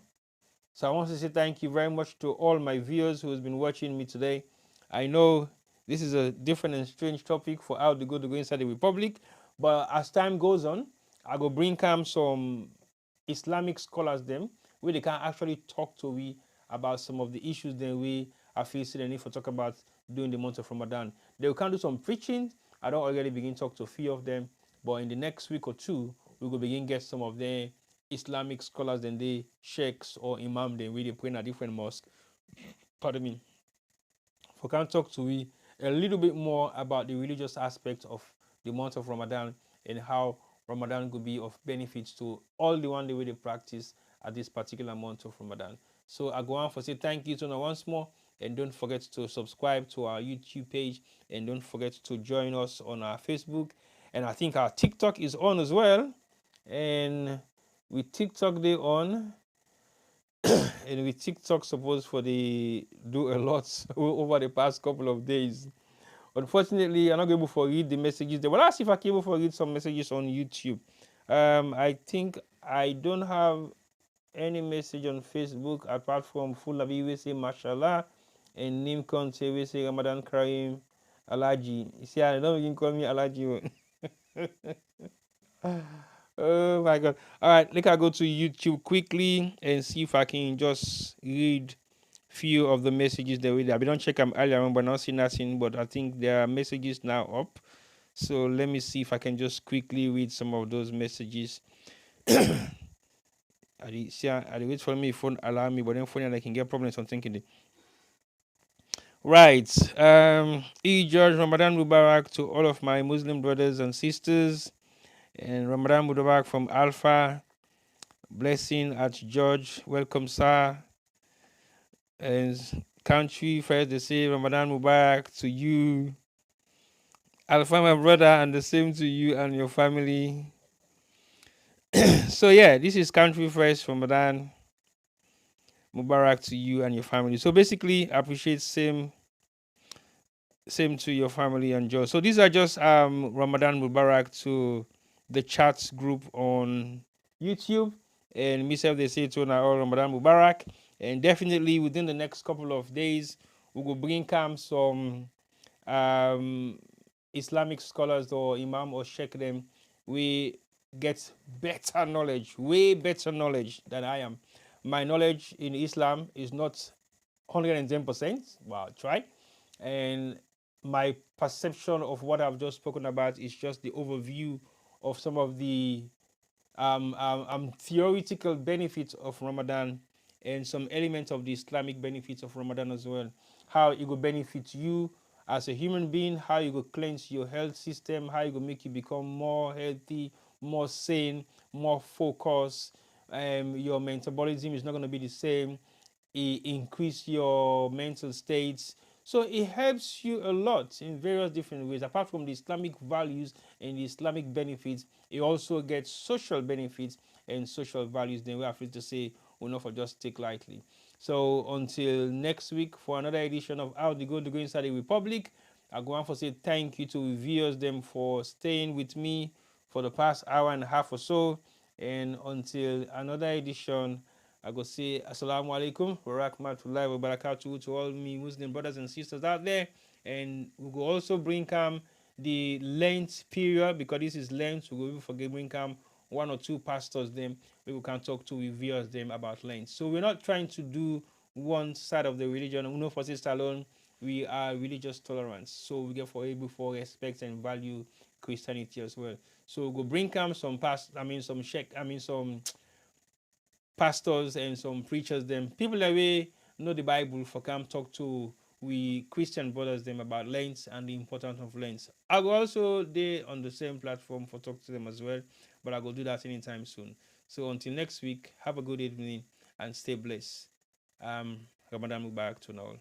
So I want to say thank you very much to all my viewers who has been watching me today. I know this is a different and strange topic for how to go inside the Republic, but as time goes on, I go bring some Islamic scholars them where they can actually talk to we about some of the issues that we are facing and need to talk about during the month of Ramadan. They can do some preaching. I don't already begin to talk to a few of them, but in the next week or two, we will begin get some of their Islamic scholars and they sheikhs or imam they really pray in a different mosque. Pardon me. We can talk to we a little bit more about the religious aspect of the month of Ramadan and how Ramadan could be of benefits to all the one the way they practice at this particular month of Ramadan. So I go on for say thank you to you once more, and don't forget to subscribe to our YouTube page, and don't forget to join us on our Facebook, and I think our TikTok is on as well. And with TikTok they on, and with TikTok supposed for the do a lot over the past couple of days. Unfortunately, I'm not able to read the messages there. Well, I'll see if I can able to read some messages on YouTube. I think I don't have any message on Facebook apart from Fulabi we say Mashallah and Nimkon say we say Ramadan KAREEM Alaji. You see, I don't even call me Alaji. Oh my God. All right, let me go to YouTube quickly and see if I can just read few of the messages that we did. I don't check them earlier on, but not see nothing. But I think there are messages now up. So let me see if I can just quickly read some of those messages. I wait for me phone allow me, but then phone I can get problems on thinking. Right. George Ramadan Mubarak to all of my Muslim brothers and sisters. And Ramadan Mubarak from Alpha. Blessing at George. Welcome, sir. And country first they say Ramadan Mubarak to you. Alpha, my brother, and the same to you and your family. So yeah, this is country first Ramadan Mubarak to you and your family. So basically, I appreciate same to your family and Joe. So these are just Ramadan Mubarak to the chats group on YouTube, and myself they say to now Ramadan Mubarak, and definitely within the next couple of days we will bring some Islamic scholars or imam or sheikh them. We get better knowledge, way better knowledge than I am. My knowledge in Islam is not 110%. Well, I'll try. And my perception of what I've just spoken about is just the overview of some of the theoretical benefits of Ramadan and some elements of the Islamic benefits of Ramadan as well. How it will benefit you as a human being, how you will cleanse your health system, how it will make you become more healthy, more sane, more focused. Your metabolism is not going to be the same. It increase your mental states. So it helps you a lot in various different ways. Apart from the Islamic values and the Islamic benefits, it also gets social benefits and social values. Then we are free to say, will not for just take lightly. So until next week for another edition of How the Go to Go Inside the Republic, I go on for say thank you to viewers them for staying with me for the past hour and a half or so. And until another edition, I go say Assalamu alaikum wa rahmatullahi wa barakatuh to all me Muslim brothers and sisters out there. And we will also bring the Lent period, because this is Lent. We will forget bring one or two pastors them we can talk to with viewers them about Lent. So we're not trying to do one side of the religion. Uno for sister alone. We are religious tolerance. So we get for able for respect and value Christianity as well. So we'll bring some past some some pastors and some preachers them people that we know the Bible for come talk to we Christian brothers them about Lent and the importance of Lent. I will also they on the same platform for talk to them as well, but I will do that anytime soon. So until next week, have a good evening and stay blessed. Ramadan Mubarak to all.